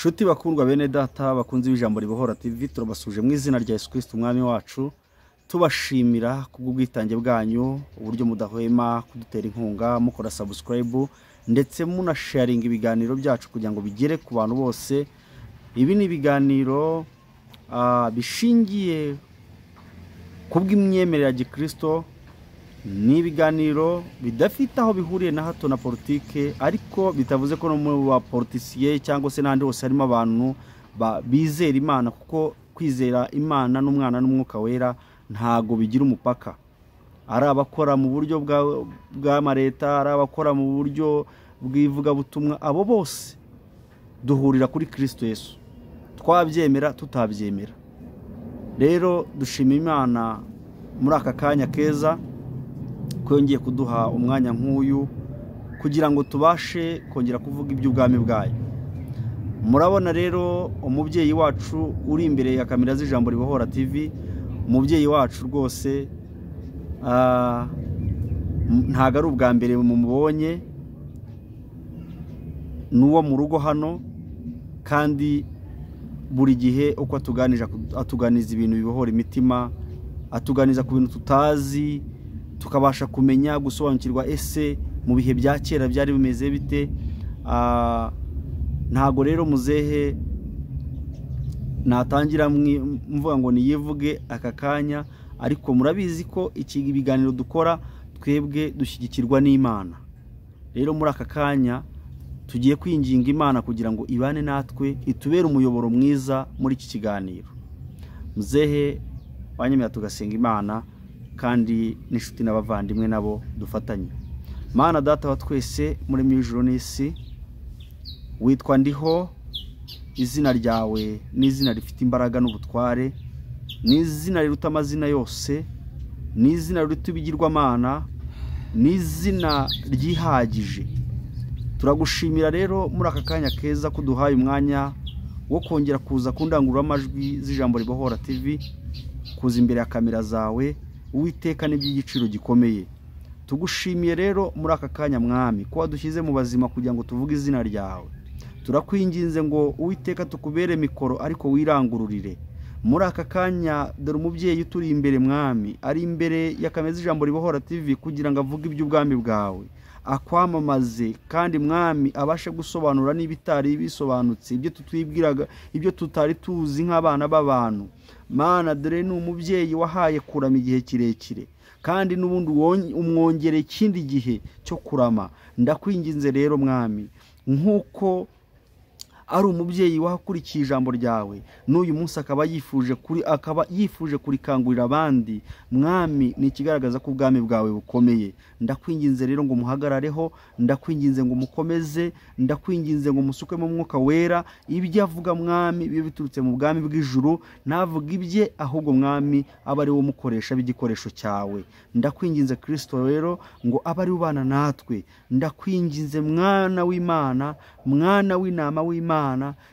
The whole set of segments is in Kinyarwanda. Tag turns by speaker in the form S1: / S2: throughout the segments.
S1: Shuti bakundwa bene data bakunze ijambo ribohora TV, turabasuje mu izina rya Yesu Kristo umwami wacu, tubashimira kubw'ubwitange bwanyu, uburyo mudahwema kudutera inkunga, mukora subscribe ndetse muna sharing ibiganiro byacu kugira ngo bigere ku bantu bose. Ibi ni ibiganiro bishingiye kubw'imyemerere ya Gikristo, ni ibiganiro bidafite aho bihuriye na hato na politike, ariko bitavuze ko no mu ba politicier cyangwa se n'andi hose harimo abantu bizera Imana, kuko kwizera Imana n'umwana n'umwuka wera ntago bigira umupaka. Ari abakora mu buryo bw'amareta, ari abakora mu buryo bw'ivuga butumwa, abo bose duhurira kuri Kristo Yesu, twabyemera tutabyemera. Rero dushima Imana muri aka kanya keza kongeye kuduha umwanya nk'uyu kugira ngo tubashe kongera kuvuga iby'ubwami bwayo. Murabona rero umubyeyi wacu uri imbere ya kamera z'ijambo ribohora TV, umubyeyi wacu rwose ntago ari ubwa mbere mumubonye, n'uwo mu rugo hano, kandi buri gihe uko atuganiza ibintu bibohora imitima, atuganiza ku bintu tutazi, tukabasha kumenya gusobanukirwa ese mu bihe bya kera byari bimeze bite. Ntago rero muzehe natangira mvuga ngo niyivuge aka kanya, ariko murabizi ko iki ibiganiro dukora twebwe dushyigikirwa n'Imana. Rero muri aka kanya tugiye kwinginga Imana kugira ngo ibane natwe, itubere umuyoboro mwiza muri iki kiganiro. Muzehe wanyemera tugasenga Imana, kandi n'inshuti n'abavandimwe nabo dufatanye. Mana data wa twese muri ijuru n'isi, witwa Ndiho, izina ryawe ni izina rifite imbaraga n'ubutware, ni izina riruta amazina yose, ni izina riruta ibigirwamana, ni izina ryihagije. Turagushimira rero muri aka kanya keza kuduhaye umwanya wo kongera kuza kundangurura amajwi z'ijambo ribohora TV, kuza imbere ya kamera zawe. Uwiteka ni by'igiciro gikomeye. Tugushimiye rero muri aka kanya mwami ko wadushyize mu bazima kugira ngo tuvuge izina ryawe. Turakwinginze ngo Uwiteka tukubere mikoro ariko wirangururire. Muri aka kanya dore umubyeyi turi imbere mwami, ari imbere ya kamera z'ijambo ribohora TV kugira ngo avuge iby'ubwami bwawe, akwamamaze, kandi mwami abashe gusobanura n'ibitari bisobanutse, ibyo tutwibwiraga, ibyo tutari tuzi nk'abana b'abantu. Mana dore ni umubyeyi wahaye kurama igihe kirekire, kandi n'ubundi umwongere ikindi gihe cyo kurama. Ndakwinginze rero mwami, nk'uko ari umubyeyi wahakurikiye ijambo ryawe, n'uyu munsi akaba yifuje kurikangurira abandi mwami, ni ikigaragaza ko ubwami bwawe bukomeye. Ndakwinginze rero ngo muhagarareho, ndakwinginze ngo mukomeze, ndakwinginze ngo musuke mu mwuka wera, ibyo avuga mwami bibe biturutse mu bwami bw'ijuru, navuga ibye ahubwo mwami aba ari wo mukoresha b'igikoresho cyawe. Ndakwinginze Kristo rero ngo abe ari ubana natwe. Ndakwinginze mwana w'Imana, mwana w'intama w'Imana,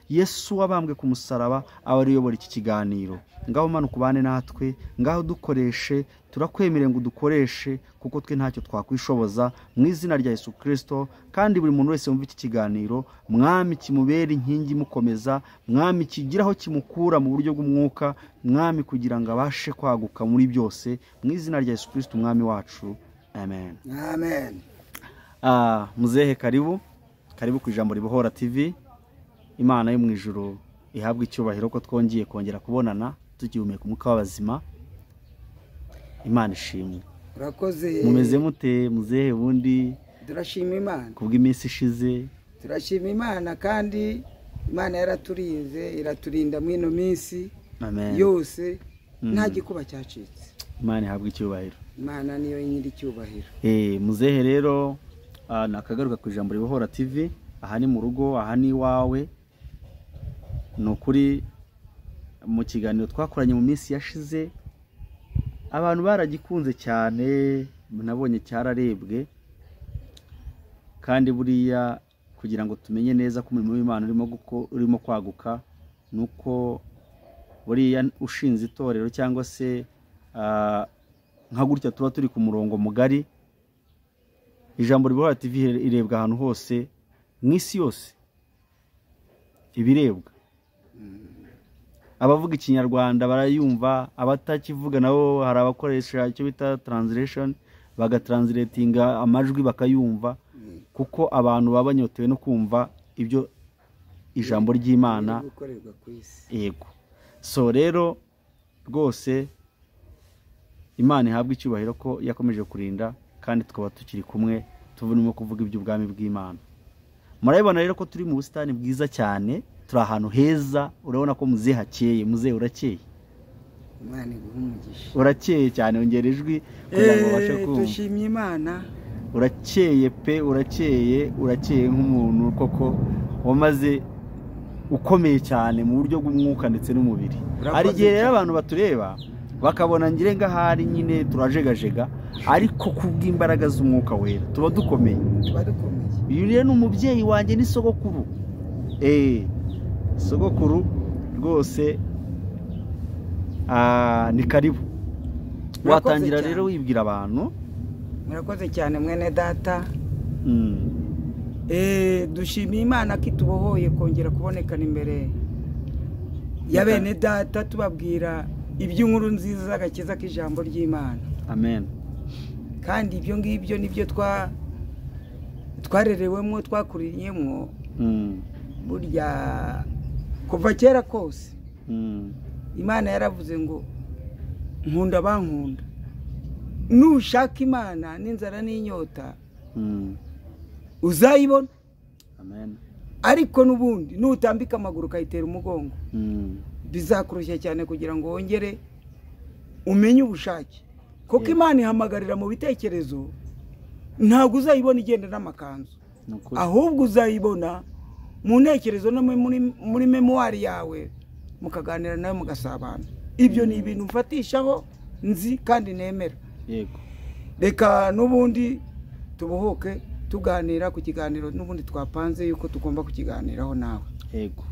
S1: Yesu wabambwe ku musaraba, aba ari uyobora iki kiganiro. Ngaho Mana ukubane natwe, ngaho dukoreshe, turakwemerera ngo dukoreshe, kuko twe ntacyo twakwishoboza, mu izina rya Yesu Kristo. Kandi buri muntu wese wumva iki kiganiro mwami kimubere inkingi mukomeza, mwami kigiraho kimukura mu buryo bw'umwuka mwami, kugira ngo abashe kwaguka muri byose, mu izina rya Yesu Kristo umwami wacu, amen.
S2: Amen.
S1: Muzehe karibu ku ijambo ribohora TV. Imana yo mu ijuru ihabwa icyubahiro ko twongeye kongera kubonana tukihumeka umwuka w'abazima. Imana ishimwe.
S2: Urakoze.
S1: Mumeze mute muzehe? Bundi
S2: turashima Imana
S1: kubw'iminsi ishize.
S2: Turashima Imana, kandi Imana yaraturinze, iraturinda mwino minsi.
S1: Amen.
S2: Yose nta gikuba cyacitse.
S1: Imana ihabwa icyubahiro.
S2: Imana niyo nyiri icyubahiro.
S1: Muzehe rero nakagaruka ku ijambo ribohora TV. Aha ni mu rugo, aha ni iwawe. Ni ukuri mu kiganiro twakoranye mu minsi yashize abantu baragikunze cyane, nabonye cyararebwe, kandi buriya kugira ngo tumenye neza ko umurimo w'Imana urimo kwaguka, nuko buriya ushinze itorero cyangwa se nka gutya tuba turi ku murongo mugari, ijambo ribohora TV irebwa ahantu hose mu isi yose. ibirebwa. Abavuga ikinyarwanda barayumva, abatakivuga nabo hari abakoresha icyo bita translation, bagatranslatinga amajwi bakayumva, kuko abantu baba banyotewe no kumva ibyo ijambo ry'Imana. Yego. So rero rwose Imana ihabwa icyubahiro ko yakomeje kurinda, kandi tukaba tukiri kumwe tuvunimo kuvuga iby'ubwami bw'Imana. Murabibona rero ko turi mu busitani bwiza cyane, turi ahantu heza, urabona ko muze hakeye. Muze urakeye?
S2: Imana iguhumugisha.
S1: Urakeye cyane, ongera ijwi kugira ngo babashe kumva.
S2: Dushimye Imana.
S1: Urakeye pe, urakeye nk'umuntu koko wamaze ukomeye cyane mu buryo bw'umwuka ndetse n'umubiri. Hari igihe rero abantu batureba bakabona ngire ngahari nyine turajegajega, ariko kubw'imbaraga z'umwuka wera tuba dukomeye. Uyu rero ni umubyeyi wanjye, ni sogokuru. Sogokuru rwose ni karibu. Watangira rero wibwira abantu.
S2: Murakoze cyane mwene data. Dushimiye Imana ko itubohoye kongera kubonekana imbere ya bene data, tubabwira iby'inkuru nziza z'agakiza k'ijambo ry'Imana.
S1: Amen.
S2: Kandi ibyo ngibyo nibyo twarerewemo, twakuriyemo. Burya kuva kera kose Imana yaravuze ngo nkunda bankunda. Nushaka Imana n'inzara n'inyota uzayibona.
S1: Amen.
S2: Ariko nubundi nutambika amaguru kayitera umugongo, bizakurushya cyane kugira ngo wongere umenye ubushake. Kuko Imana ihamagarira mu bitekerezo, ntabwo uzayibona igenda n'amakanzu, ahubwo uzayibona mu ntekerezo no muri memoire yawe, mukaganira nawe mugasabana. Ibyo ni ibintu mfatishaho nzi kandi nemera.
S1: Yego.
S2: Reka nubundi tubohoke tuganira ku kiganiro nubundi twapanze yuko tugomba kukiganiraho nawe.
S1: Yego.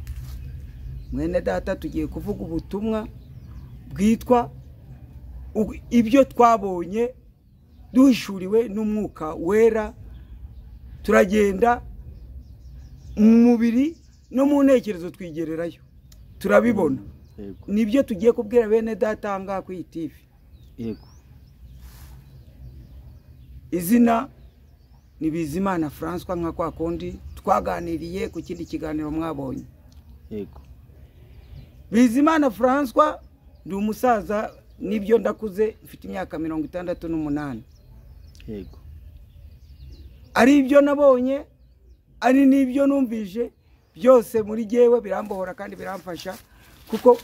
S2: Mwene data, tugiye kuvuga ubutumwa bwitwa ibyo twabonye duhishuriwe n'umwuka wera. Turagenda mu mubiri no mu ntekerezo twigererayo, turabibona. Nibyo tugiye kubwira bene data hanga ku TV.
S1: Yego.
S2: Izina ni Bizimana François, nka kwa kundi twaganiriye ku kindi kiganiro mwabonye.
S1: Yego.
S2: Bizimana François ndi umusaza, nibyo ndakuze, mfite imyaka 68.
S1: Yego.
S2: Ari ibyo nabonye, ari nibyo numvije, byose muri jewe birambohora kandi biramfasha, kuko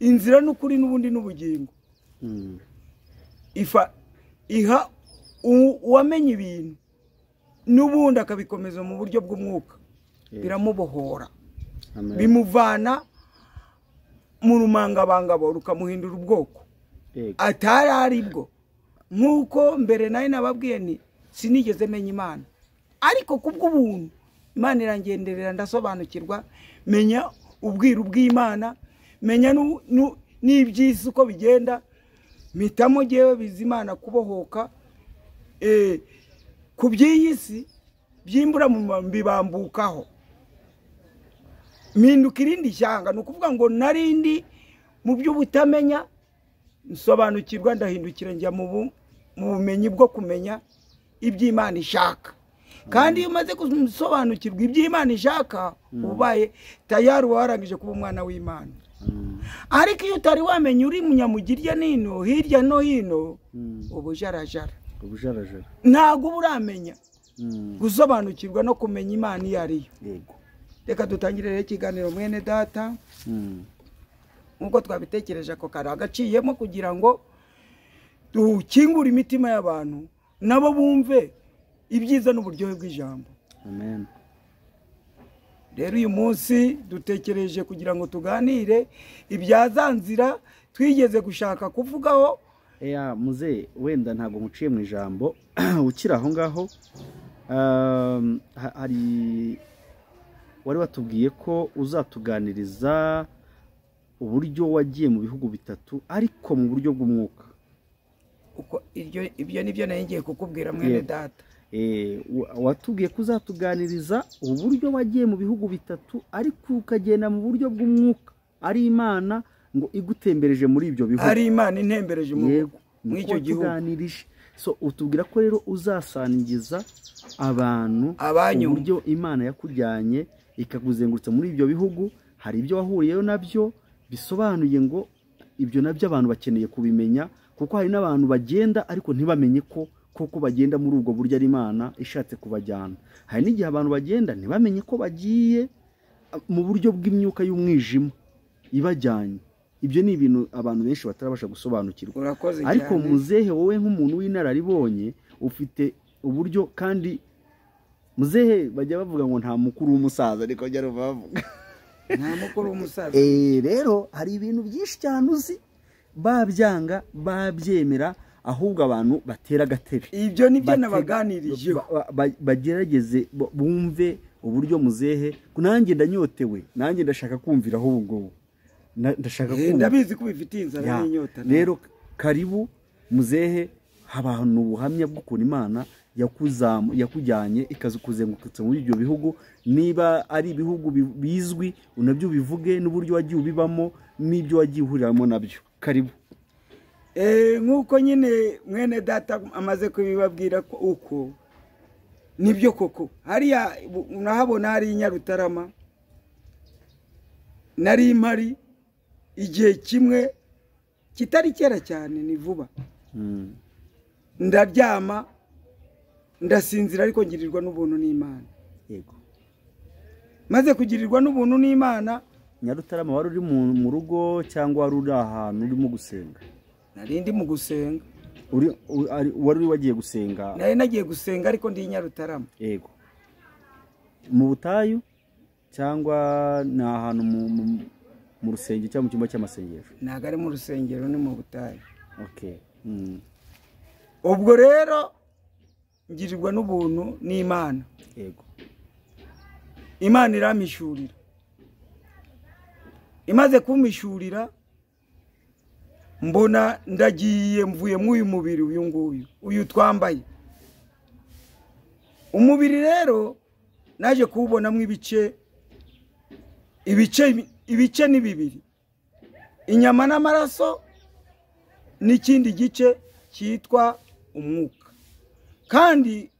S2: inzira n'ukuri n'ubundi n'ubugingo iha uwamenye ibintu n'ubundi akabikomeza mu buryo bw'umwuka, biramubohora. Bimuvana mu rumangabangabo rukamuhindura ubwoko atari aribwo. Nk'uko mbere nayo nababwiye ni sinigeze menya Imana, ariko kubw'ubuntu Imana irangenderera, ndasobanukirwa, menya ubwiru bw'Imana, menya n'iby'isi uko bigenda. Mpitamo jewe Bizimana kubohoka ku by'iyisi byimbura mu mbibambukaho, mpinduka irindi shyanga. Ni ukuvuga ngo narindi mu by'ubutamenya, nsobanukirwa, ndahindukira njya mu bumenyi bwo kumenya iby'Imana ishaka. Kandi iyo umaze gusobanukirwa iby'Imana ishaka, ubaye tayari warangije kuba umwana w'Imana. Ariko iyo utari wamenye uri munyamugirya nino hirya no hino, ubujarajara ntabwo uramenya gusobanukirwa no kumenya Imana iyo ari yo. Reka dutangire rero ikiganiro mwene data, nk'uko twabitekereje ako kari agaciyemo, kugira ngo dukingure imitima y'abantu nabo bumve ibyiza n'uburyohe bw'ijambo.
S1: Amen.
S2: Rero uyu munsi dutekereje kugira ngo tuganire ibyazanzira twigeze gushaka kuvugaho.
S1: Muze wenda ntabwo muciye mu ijambo ukira aho ngaho, hari wari watubwiye ko uzatuganiriza uburyo wagiye mu bihugu bitatu ariko mu buryo bw'umwuka.
S2: Ibyo nibyo nari ngiye kukubwira mwene data.
S1: watubwiye ko uzatuganiriza uburyo wagiye mu bihugu bitatu ariko ukagenda mu buryo bw'umwuka, ari Imana ngo igutembereje muri ibyo bihugu,
S2: ari Imana intembereje muri icyo gihugu.
S1: So utubwira ko rero uzasangiza abantu uburyo Imana yakujyanye ikakuzengurutsa muri ibyo bihugu. Hari ibyo wahuriyeyo nabyo bisobanuye ngo ibyo nabyo abantu bakeneye kubimenya, kuko hari n'abantu bagenda ariko ntibamenye ko koko bagenda muri ubwo buryo ari Imana ishatse kubajyana. Hari n'igihe abantu bagenda ntibamenye ko bagiye mu buryo bw'imyuka y'umwijima ibajyanye. Ibyo ni ibintu abantu benshi batarabasha gusobanukirwa. Ariko muzehe, wowe nk'umuntu w'inararibonye ufite uburyo, kandi muzehe bajya bavuga ngo nta mukuru w'umusaza, ariko bajya bavuga
S2: nta mukuru w'umusaza.
S1: Rero hari ibintu byinshi cyane uzi, babyanga babyemera, ahubwo abantu batera agatebe.
S2: Ibyo nibyo nabaganirije,
S1: bagerageze bumve uburyo muzehe. Nanjye ndanyotewe, nanjye ndashaka kumvira aho ubwo ndashaka kumva,
S2: ndabizi ko bifitiye inzara n'inyota.
S1: Rero karibu muzehe, abantu ubuhamya bw'ukuntu Imana yakujyanye ikazukuzengurutsa muri ibyo bihugu. Niba ari ibihugu bizwi unabyo bivuge, n'uburyo wagiye ubibamo n'ibyo wagiye uhuriramo nabyo. Karibu.
S2: Nk'uko nyine mwene data amaze kubibabwira ko uko nibyo koko. Hariya unahabona hari Nyarutarama, nari mpari igihe kimwe kitari kera cyane, ni vuba. Ndaryama ndasinzira, ariko ngirirwa n'ubuntu n'Imana.
S1: Yego.
S2: Maze kugirirwa n'ubuntu n'Imana.
S1: Nyarutarama wari uri mu rugo cyangwa wari uri ahantu urimo gusenga?
S2: Nari ndi mu gusenga.
S1: Wari wagiye gusenga?
S2: Nari nagiye gusenga, ariko ndi Nyarutarama.
S1: Yego. Mu butayu cyangwa ni ahantu mu rusengero cyangwa mu cyumba cy'amasengesho?
S2: Ntabwo ari mu rusengero, ni mu butayu.
S1: Okay.
S2: Ubwo rero ngirirwa n'ubuntu n'Imana.
S1: Yego.
S2: Imana iramishurira. Imaze kumishurira, mbona ndagiye mvuye mu uyu mubiri uyu twambaye. Umubiri rero naje kuwubonamo ibice ni bibiri, inyama n'amaraso n'ikindi gice cyitwa umwuka. Kandi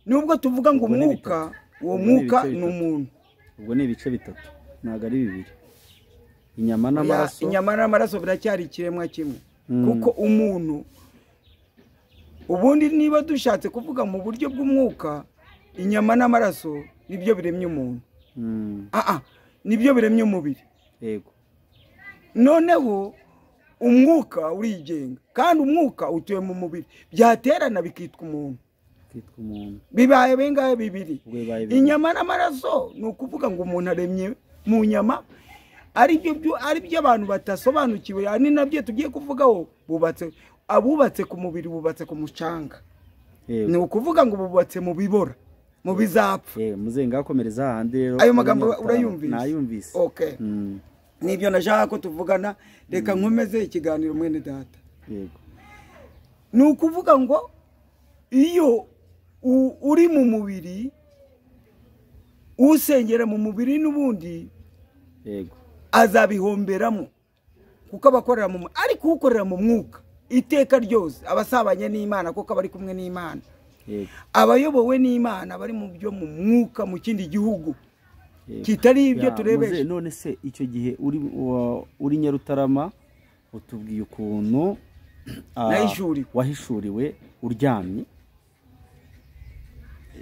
S2: nubwo tuvuga ngo umwuka, uwo mwuka ni umuntu.
S1: Ubwo ni ibice bitatu, ntabwo ari bibiri.
S2: Inyama n'amaraso biracyari ikiremwa kimwe. Kuko umuntu, ubundi niba dushatse kuvuga mu buryo bw'umwuka, inyama n'amaraso nibyo biremye umuntu. Nibyo biremye umubiri.
S1: Yego.
S2: Noneho umwuka urigenga, kandi umwuka utuye mu mubiri, byaterana bikitwa umuntu. Bibaye bengahe? Bibiri. Inyama n'amaraso ni ukuvuga ngo umuntu aremye mu nyama, ari byo abantu batasobanukiwe. Ni nabyo tugiye kuvugaho. Abubatse ku mubiri bubatse ku mucanga. Ni ukuvuga ngo bubatse mu bibora, mu bizapfa.
S1: Muzenga akomereza handi rero.
S2: Ayo magambo urayumvise?
S1: Nayumvise.
S2: Okay. Nibyo nashaka ko tuvugana. Reka nkomeze ikiganiro mwene data.
S1: Yego.
S2: Ni ukuvuga ngo iyo uri mu mubiri, usengera mu mubiri n'ubundi,
S1: yego,
S2: azabihomberamo, kuko abakorera mu, ariko ukorera mu mwuka iteka ryose abasabanye n'Imana, kuko abari kumwe n'Imana.
S1: Yego.
S2: Abayobowe n'Imana bari mu byo mu mwuka mu kindi gihugu kitari ibyo turebeshe.
S1: None se icyo gihe uri Nyarutarama, utubwiye ukuntu wahishuriwe uryamye.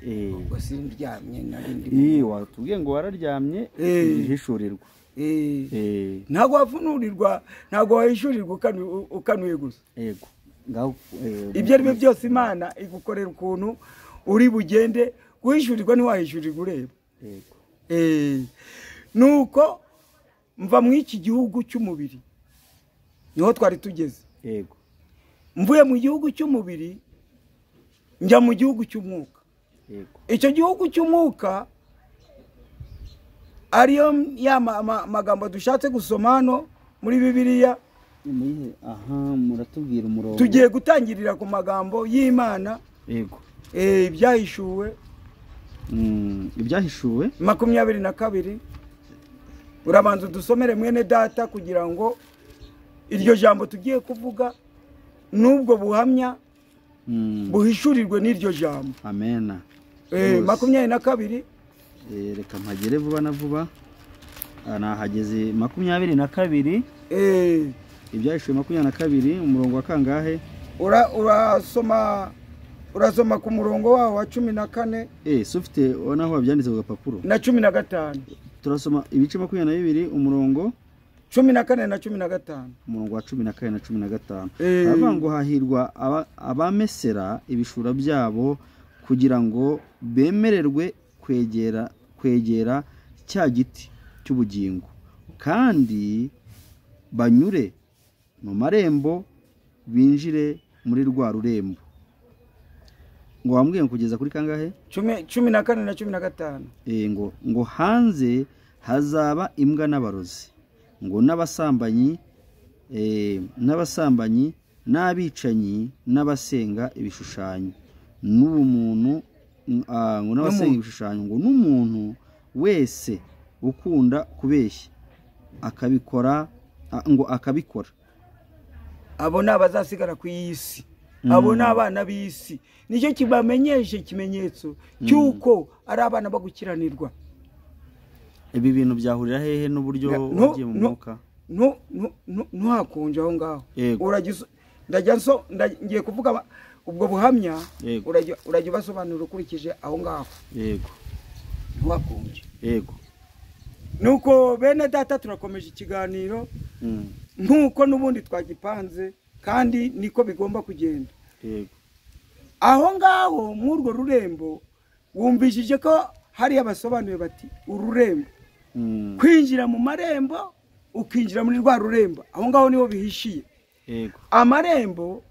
S2: Ubwo sindyamye, narindi.
S1: Watubwiye ngo wararyamye hishurirwa.
S2: Ntabwo wafunurirwa, ntabwo wahishurirwa ukanuye gusa.
S1: Yego.
S2: Ibyo ari byo byose Imana igukorera ukuntu uri bugende. Guhishurirwa ntiwahishurirwa ureba.
S1: Yego.
S2: Nuko mva mu iki gihugu cy'umubiri, niho twari tugeze.
S1: Yego.
S2: Mvuye mu gihugu cy'umubiri njya mu gihugu cy'umwuka.
S1: Yego.
S2: Icyo gihugu cy'umwuka ariyo ya magambo dushatse gusoma hano muri Bibiliya.
S1: Muratubwira umurongo.
S2: Tugiye gutangirira ku magambo y'Imana.
S1: Yego.
S2: ibyahishuwe
S1: ibyahishuwe
S2: 22 urabanza udusomere mwene data kugira ngo iryo jambo tugiye kuvuga nubwo buhamya buhishurirwe n'iryo jambo.
S1: Amen.
S2: 22
S1: reka mpagere vuba na vuba. Nahageze 22 ibyahishuwe 22 umurongo wa kangahe? urasoma ku murongo waho wa 14
S2: sufite
S1: ona aho byanditse ku gapapuro
S2: na 15
S1: turasoma ibice 22 umurongo
S2: 14 na 15
S1: umurongo wa 14 na 15 avuga ngo hahirwa abamesera ibishura byabo kugira ngo bemererwe kwegera cya giti cy'ubugingo kandi banyure mu marembo binjire muri rwa rurembo. Ngo wambwiye kugeza kuri kangahe?
S2: 14 na 15.
S1: Ngo hanze hazaba imbwa n'abarozi, ngo n'abasambanyi n'abicanyi n'abasenga ibishushanyo n'umuntu ngo n'abasenga ibishushanyo ngo n'umuntu wese ukunda kubeshya akabikora
S2: abo nabazasigara ku isi. Abo n'abana b'isi nicyo kibamenyeshe ikimenyetso cyuko ari abana bagukiranirwa.
S1: Ibi bintu byahurira hehe n'uburyo wagiye mu mwuka?
S2: Ntuhakunje aho ngaho. Ngiye kuvuga ubwo buhamya urajya ubasobanurira ukurikije aho ngaho.
S1: Yego.
S2: Ntuhakunje.
S1: Yego.
S2: Nuko bene data turakomeje ikiganiro nkuko n'ubundi twagipanze kandi niko bigomba kugenda.
S1: Yego.
S2: Aho ngaho murwo rurembo wumvishije ko hari abasobanuye bati ururembo kwinjira mu marembo ukinjira muri rwa rurembo aho ngaho niho bihishiye.
S1: Yego.
S2: Amarembo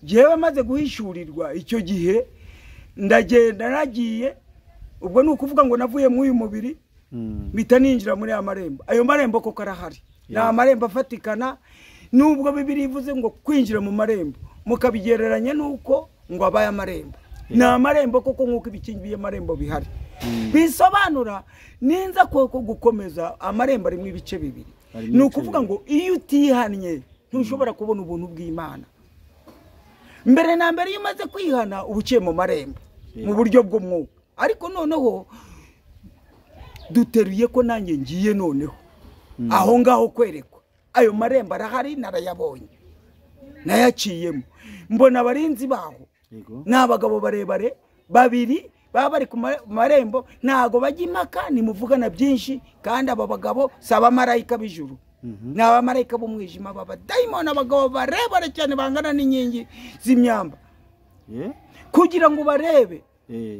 S2: jewe maze guhishurirwa icyo gihe ndagenda nagiye ubwo nukuvuga ngo navuye mu uyu mubiri bita ninjira muri amarembo. Ayo marembo ko karahari. Na amarembo afatikana nubwo Bibiri ivuze ngo kwinjira mu marembo mukabigereranya nuko ngo abaye amarembo. Na amarembo koko nkuko ibikingiye amarembo bihari. Bisobanura ninza ko gukomeza amarembo ari mu ibice bibiri. Nukuvuga ngo iyo utihannye ntushobora kubona ubuntu bw'Imana. Mbere na mbere iyo umaze kwihana ubuciye mu marembo mu buryo bw'umwuka. Ariko noneho duteruye ko nanjye ngiye noneho aho ngaho kwerekwa ayo marembo arahari narayabonye nayaciyemo mbona abarinzi baho n'abagabo barebare babiri baba bari ku marembo ntago bajya impaka nimuvugana byinshi kandi aba bagabo saba marayika b'ijuru n'aba marayika b'umwijima baba daimoni abagabo barebare cyane bangana n'inkingi z'imyamba kugira ngo barebe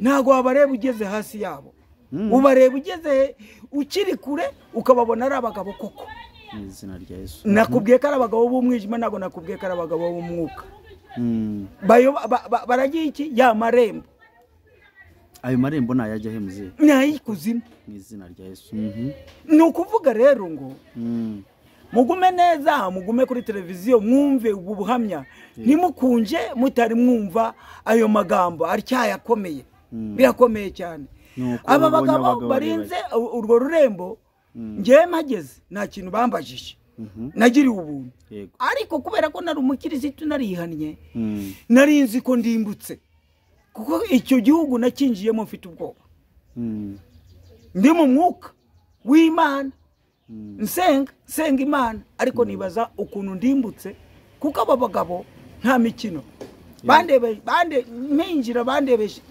S2: ntago wabareba ugeze hasi yabo ubareba ugeze ukiri kure ukababona ari abagabo koko.
S1: Izina rya Yesu.
S2: Nakubwiye ko ari abagabo b'umwijima nago nakubwiye ko ari abagabo b'umwuka. Baragiye iki ya marembo.
S1: Ayo marembo nayajya he muze?
S2: Nayikuzimu.
S1: Mu izina rya Yesu.
S2: Nukuvuga rero ngo mugume neza mugume kuri televiziyo mwumve ubu buhamya ntimukunje mutari mwumva ayo magambo aricyayakomeye birakomeye cyane. Aba bagabo barinze urwo rurembo ngiye mageze nta kintu bambajije nagiriye ubuntu ariko kubera ko nari umukirisitu narihannye narinzi ko ndimbutse kuko icyo gihugu nakinjiyemo mfite ubwoba ndi mu mwuka w'Imana nsenga Imana ariko nibaza ukuntu ndimbutse kuko aba bagabo nta mikino mpinjira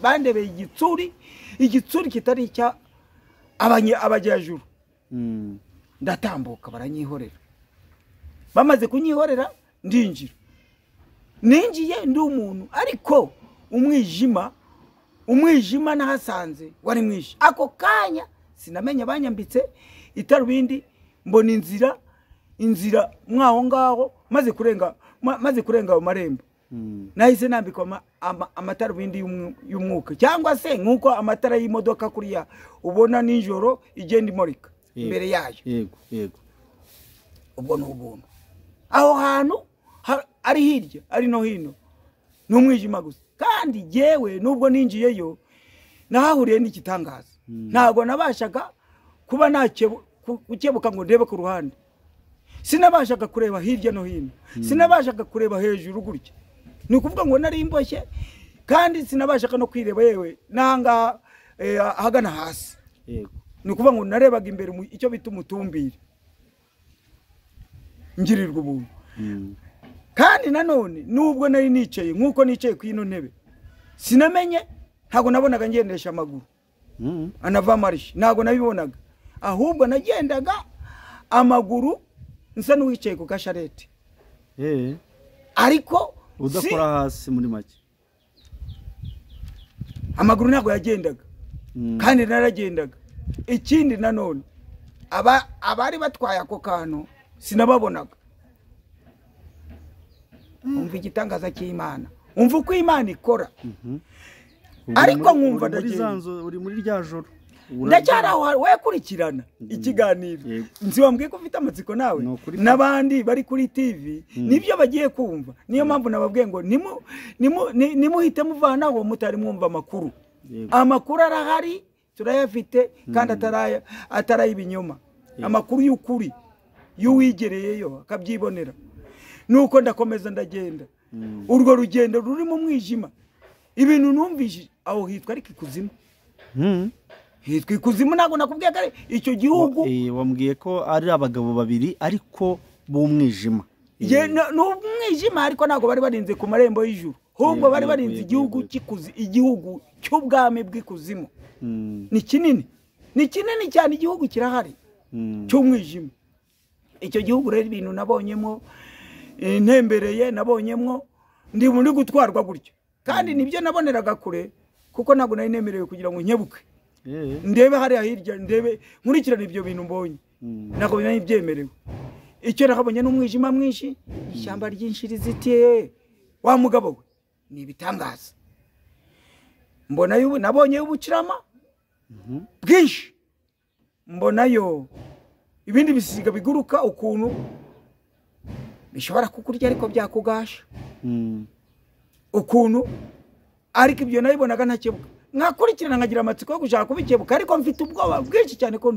S2: bandebe igitsuri kitari icya abajyajuru ndatambuka baranyihorera bamaze kunyihorera ndinjira ninjiye ndi umuntu ariko umwijima nahasanze wari mwinshi ako kanya sinamenya banyambitse itarubindi mbona inzira mwaho ngaho maze kurenga ayo marembo nahise nambikwa amatarubindi y'umwuka cyangwa se nkuko amatara y'imodoka kuriya ubona nijoro igenda imurika imbere yayo.
S1: Yego.
S2: Ubwo n'ubuntu aho hantu ari hirya ari no hino n'umwijima gusa kandi yewe nubwo ninjiyeyo nahahuriye n'igitangaza ntabwo nabashaga kuba gukebuka ngo ndebe ku ruhande, sinabashaga kureba hirya no hino, sinabashaga kureba hejuru gutya, ni ukuvuga ngo nari imboshye kandi sinabashaga no kwireba yewe nanga ahagana hasi, ni ukuvuga ngo narebaga imbere icyo bita umutumbire ngirirwa ubuntu. Kandi nanone nubwo nari nicaye nk'uko nicaye ku ino ntebe sinamenye, ntabwo nabonaga ngendesha amaguru anava marishi, ntabwo nabibonaga, ahubwo nagendaga amaguru nsa n'uwicaye ku gasharete, ariko
S1: udakora hasi muri make,
S2: amaguru ntabwo yagendaga kandi naragendaga. Ikindi nanone abari batwaye ako kantu sinababonaga. Umva igitangaza cy'Imana, umva uko Imana ikora, ariko nkumva
S1: uri muri rya joro
S2: ndacyaraho we kurikirana ikiganiro, nzi wambwiye ko ufite amatsiko nawe n'abandi bari kuri TV nibyo bagiye kumva. Niyo mpamvu nababwiye ngo nimuhite muvanaho mutari mwumva amakuru. Amakuru arahari turayafite kandi ataraye ibinyoma, amakuru y'ukuri y'uwigereyeyo akabyibonera. Nuko ndakomeza ndagenda, urwo rugendo ruri mu mwijima, ibintu numvise aho hitwa ariko ikuzimu, hitwa ikuzimu. Ntabwo nakubwiye ko icyo gihugu
S1: wambwiye ko ari abagabo babiri ariko b'umwijima,
S2: n'umwijima, ariko ntabwo bari barinze ku marembo y'ijuru, ahubwo bari barinze igihugu igihugu cy'ubwami bw'ikuzimu. Ni kinini cyane, igihugu kirahari cy'umwijima. Icyo gihugu rero ibintu nabonyemo, ntembereye nabonyemo, ndi muri gutwarwa gutyo, kandi nibyo naboneraga kure kuko ntabwo nari nemerewe kugira ngo nkebuke ndebe hariya hirya, ndebe nkurikirane ibyo bintu mbonye, ntabwo nari byemerewe. Icyo nakabonye n'umwijima mwinshi, ishyamba ryinshi rizitiye, wa mugabo we ni ibitangaza. Mbonayo nabonye ubukirama bwinshi, mbonayo ibindi bisiga biguruka ukuntu bishobora kukurya ariko byakugasha ukuntu, ariko ibyo nabibonaga ntakebuka, nkakurikirana nkagira amatsiko yo gushaka kubikebuka, ariko mfite ubwoba bwinshi cyane ko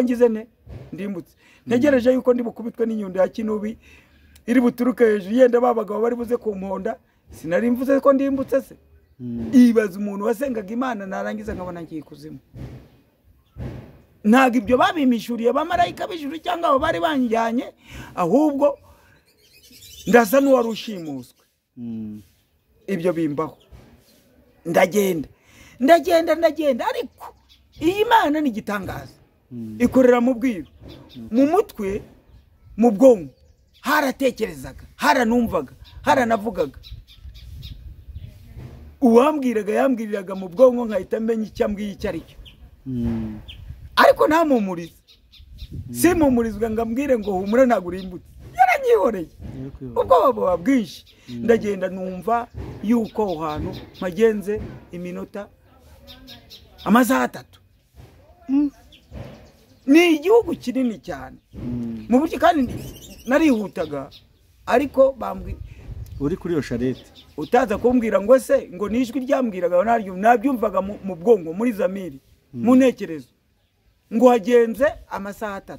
S2: ngize ndimbutse, ntegereje yuko ndi bukubitwe n'inyundo ya kinubi iri buturuke hejuru, yenda babagabo bari buze kumponda, sinari mvuze ko ndimbutse se. Ibaza umuntu wasengaga Imana narangiza nkabona ngiye kuzimu. Ntabwo ibyo babimishuriye abamarayika b'ijuru cyangwa abo bari banjyanye, ahubwo ndasa n'uwari ushimuswe. Ibyo bimbaho, ndagenda, ariko iyi Mana ni igitangaza, ikorera mu bwiru, mu mutwe, mu bwonko haratekerezaga, haranumvaga, haranavugaga. Uwambwiraga yambwiriraga mu bwonko nkahita menya icyo ambwiye icyo ari cyo, ariko ntamumurize, simumurizwa ngo ambwire ngo humura ntabwo urimbutse, yaranyihoreye. Ubwoba buba bwinshi, ndagenda numva yuko aho hantu mpagenze iminota amasaha 3. Ni igihugu kinini cyane mu buryo, kandi narihutaga, ariko bambwi
S1: uri kuri iyo sharete
S2: utaza kumbwira ngo se ngo nijwi ryambwiraga nabyumvaga mu bwongo, muri zamiri, mu ntekerezo, ngo hagenze amasaha 3.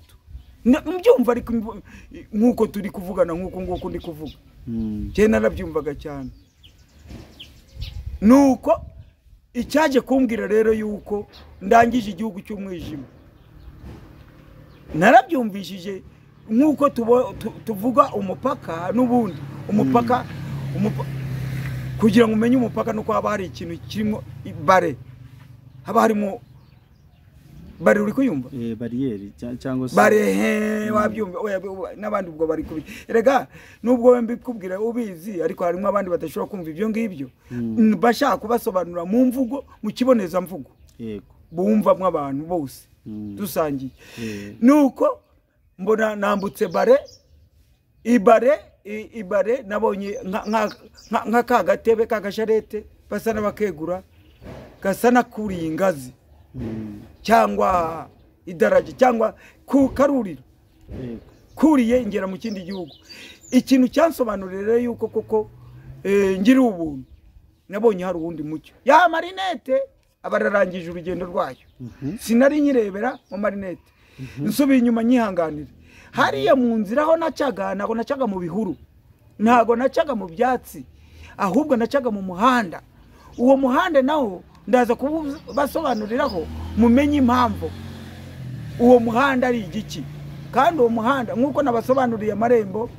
S2: Mbyumva ariko nkuko turi kuvugana, nkuko ndi kuvuga, je narabyumvaga cyane. Nuko icyaje kumbwira rero yuko ndangije igihugu cy'umwijima, narabyumvishije nkuko tuvuga umupaka n'ubundi, umupaka kugira ngo umenye umupaka nuko haba hari ikintu kirimo bare, haba harimo bare, uri kuyumva
S1: bariyeri cyangwa se
S2: bare, wabyumva n'abandi ubwo bari kubi. Erega nubwo wembi kubwira ubizi, ariko harimo abandi badashobora kumva ibyo ngibyo, bashaka kubasobanura mu mvugo, mu kiboneza mvugo, yego bumvamwe abantu bose dusangiye. Nuko mbona nambutse bare, ibare nabonye nka kagatebe kagasharete basa n'abakegura, gasa nakuriye ingazi cyangwa idaraje cyangwa karurira, kuriye ingera mu kindi gihugu. Ikintu cyansobanurira yuko koko ngira ubuntu, nabonye hari uwundi mucyo. Ya marinete abararangije urugendo rwayo, sinari nyirebera mu marinete, nsubiye inyuma nyihanganira. Hariya mu nzira aho nacaga, ntago nacaga mu bihuru, ntago nacaga mu byatsi, ahubwo nacaga mu muhanda. Uwo muhanda nawo ndaza kubasobanuriraho mumenye impamvu uwo muhanda ari igiki. Kandi uwo muhanda nkuko nabasobanuriye amarembo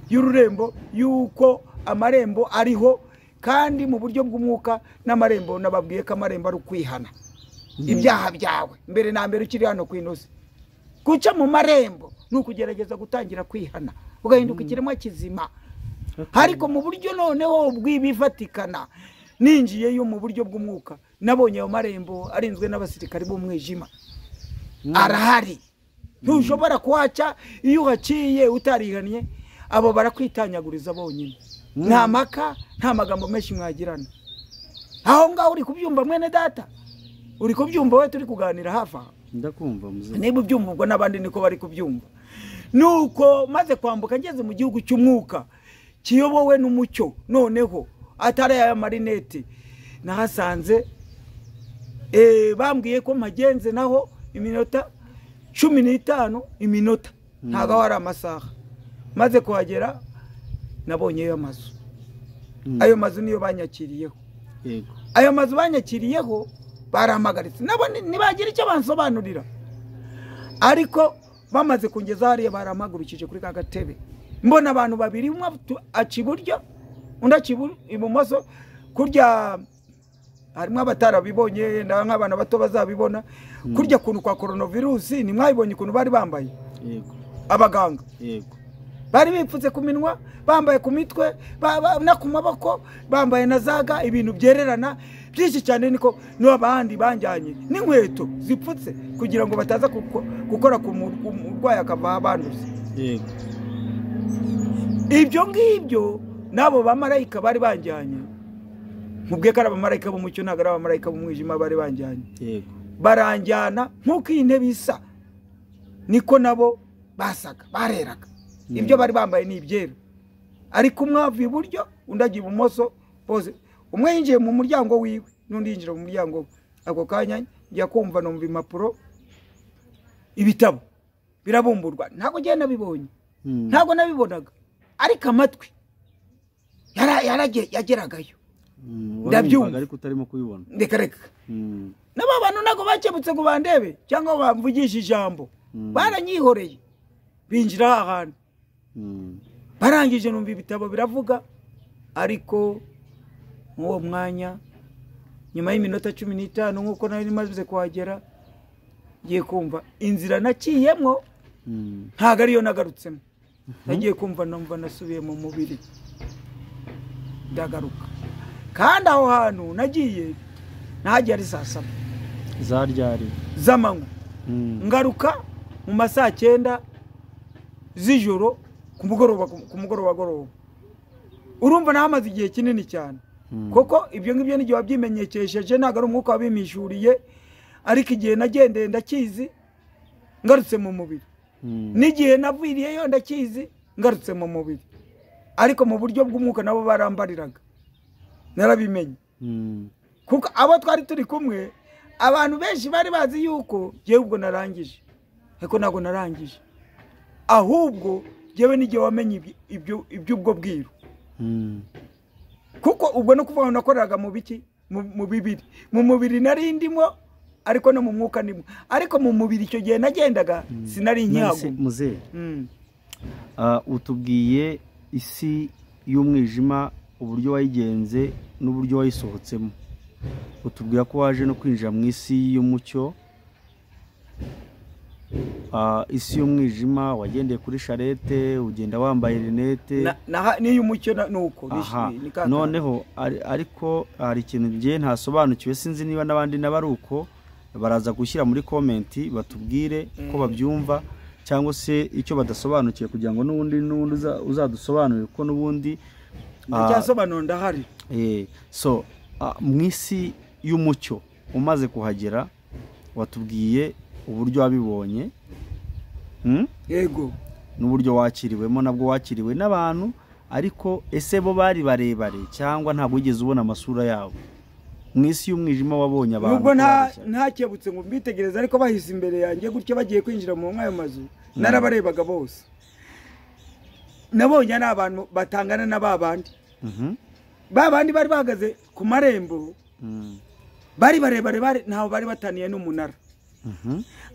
S2: y'ururembo, yuko amarembo ariho, kandi mu buryo bw'umwuka n'amarembo nababwiye ko amarembo ari ukwihana ibyaha byawe mbere na mbere ukiri hano ku inosi. Guca mu marembo ni ukugerageza gutangira kwihana, ugahinduka ikiremwa kizima. Ariko mu buryo noneho bw'ibifatikana, ninjiyeyo mu buryo bw'umwuka, nabonye ayo marembo arinzwe n'abasirikari b'umwijima. Arahari, ntushobora kuhaca. Iyo uhaciye utarihaniye, abo barakwitanyaguriza bonyine, nta maka, nta magambo menshi mwagirana. Aho ngaho uri kubyumva mwene data, uri kubyumva we turi kuganira hafi aha?
S1: Ndakumva muze.
S2: Niba ubyumva ubwo n'abandi niko bari kubyumva. Nuko maze kwambuka ngeze mu gihugu cy'umwuka kiyobowe n'umucyo, noneho atari aya marinete, nahasanze bambwiye ko mpagenze naho iminota 15 iminota, ntago hari amasaha. Maze kuhagera nabonyeyo amazu. Ayo mazu niyo banyakiriyeho.
S1: Yego.
S2: Ayo mazu banyakiriyeho baramagaritse, nabo nibagira icyo bansobanurira. Ariko bamaze kungeza hariya baramagurukije kuri kagatebe, mbona abantu babiri, umwe aca iburyo undi aca ibumoso. Kurya harimo abatarabibonye, nk'abana bato bazabibona. Kurya kuntu kwa coronavirus ni mwabibonye kuntu bari bambaye.
S1: Yego.
S2: Abaganga.
S1: Yego.
S2: Bari bipfutse ku minwa, bambaye ku mitwe, na ku maboko, bambaye na zaga, ibintu byererana byinshi cyane. Niko n'abandi banjyanye n'inkweto zipfutse kugira ngo bataza gukora ku murwayi akava abanduza.
S1: Yego.
S2: Ibyo ngibyo nabo bamarayika bari banjyanye, mubwe ko ari abamarayika b'umucyo, ntabwo ari abamarayika b'umwijima bari banjyanye.
S1: Yego.
S2: Baranjyana nk'uko iyi ntebe isa, niko nabo basaga, bareraga. Ibyo bari bambaye ni ibyera, ariko umwe avuye iburyo undi agiye ibumoso, bose umwe yinjiye mu muryango wiwe n'undi yinjira mu muryango we. Ako kanya njya kumva numva impapuro, ibitabo birabumburwa. Ntago giye nabibonye, ntago nabibonaga, ariko amatwi yageragayo. Ndabyumva
S1: ariko utarimo kubibona.
S2: Reka nabo bantu nago bakebutse ngo bandebe cyangwa bamvugisha ijambo, baranyihoreye binjira ahantu. Barangije numva ibitabo biravuga. Ariko uwo mwanya nyuma y'iminota 15 nkuko nari maze kuhagera, ngiye kumva inzira nakiyemo ntago ariyo nagarutsemo. Nagiye kumva numva nasubiye mu mubiri, ndagaruka. Kandi aho hantu nagiye nahagiye ari saa 7
S1: zaryari
S2: z'amanywa. Ngaruka mu masaa 9 z'ijoro ku mugoroba. Urumva nahamaze igihe kinini cyane, koko ibyo ngibyo n'igihe wabyimenyekesheje, ntago ari umwuka wabimishuriye. Ariko igihe nagendeye ndakizi, ngarutse mu mubiri. N'igihe naviriyeyo ndakizi, ngarutse mu mubiri. Ariko mu buryo bw'umwuka nabo barambariraga, narabimenye. Kuko abo twari turi kumwe, abantu benshi bari bazi yuko jewe ubwo narangije, ariko ntago narangije. Ahubwo jewe n'igihe wamenye iby'ubwo bwiru. Kuko ubwo no kuvuga nakoreraga mu biki, mu bibiri, mu mubiri nari ndimo, ariko no mu mwuka ndimo. Ariko mu mubiri icyo gihe nagendaga sinari nkihago.
S1: Muze utubwiye isi y'umwijima uburyo wayigenze n'uburyo wayisohotsemo. Utubwira ko waje no kwinjira mu isi y'umucyo. Isi y'umwijima wagendeye kuri charete, ugenda wambaye rinete
S2: niyo umucyo nuko
S1: noneho. Ariko hari ikintu ngiye ntasobanukiwe, sinzi niba n'abandi nabari uko. Baraza gushyira muri komenti batubwire ko babyumva, cyangwa se icyo badasobanukiye, kugira ngo n'ubundi uzadusobanurire ko n'ubundi
S2: cyasobanura ndahari.
S1: So mu isi y'umucyo umaze kuhagera, watubwiye uburyo wabibonye.
S2: Yego.
S1: N'uburyo wakiriwemo, nabwo wakiriwe n'abantu ariko ese bo bari barebare cyangwa ntabwo wigeze ubona amasura yabo mu isi y'umwijima wabonye abantu?
S2: Nubwo ntakebutse ngo mbitegereze, ariko bahise imbere yanjye gutyo bagiye kwinjira mu mwayo mazu, narabarebaga bose. Nabonye ari abantu batangana na babandi. Babandi bari bahagaze ku marembo, bari barebare, ntaho bari bataniye n'umunara.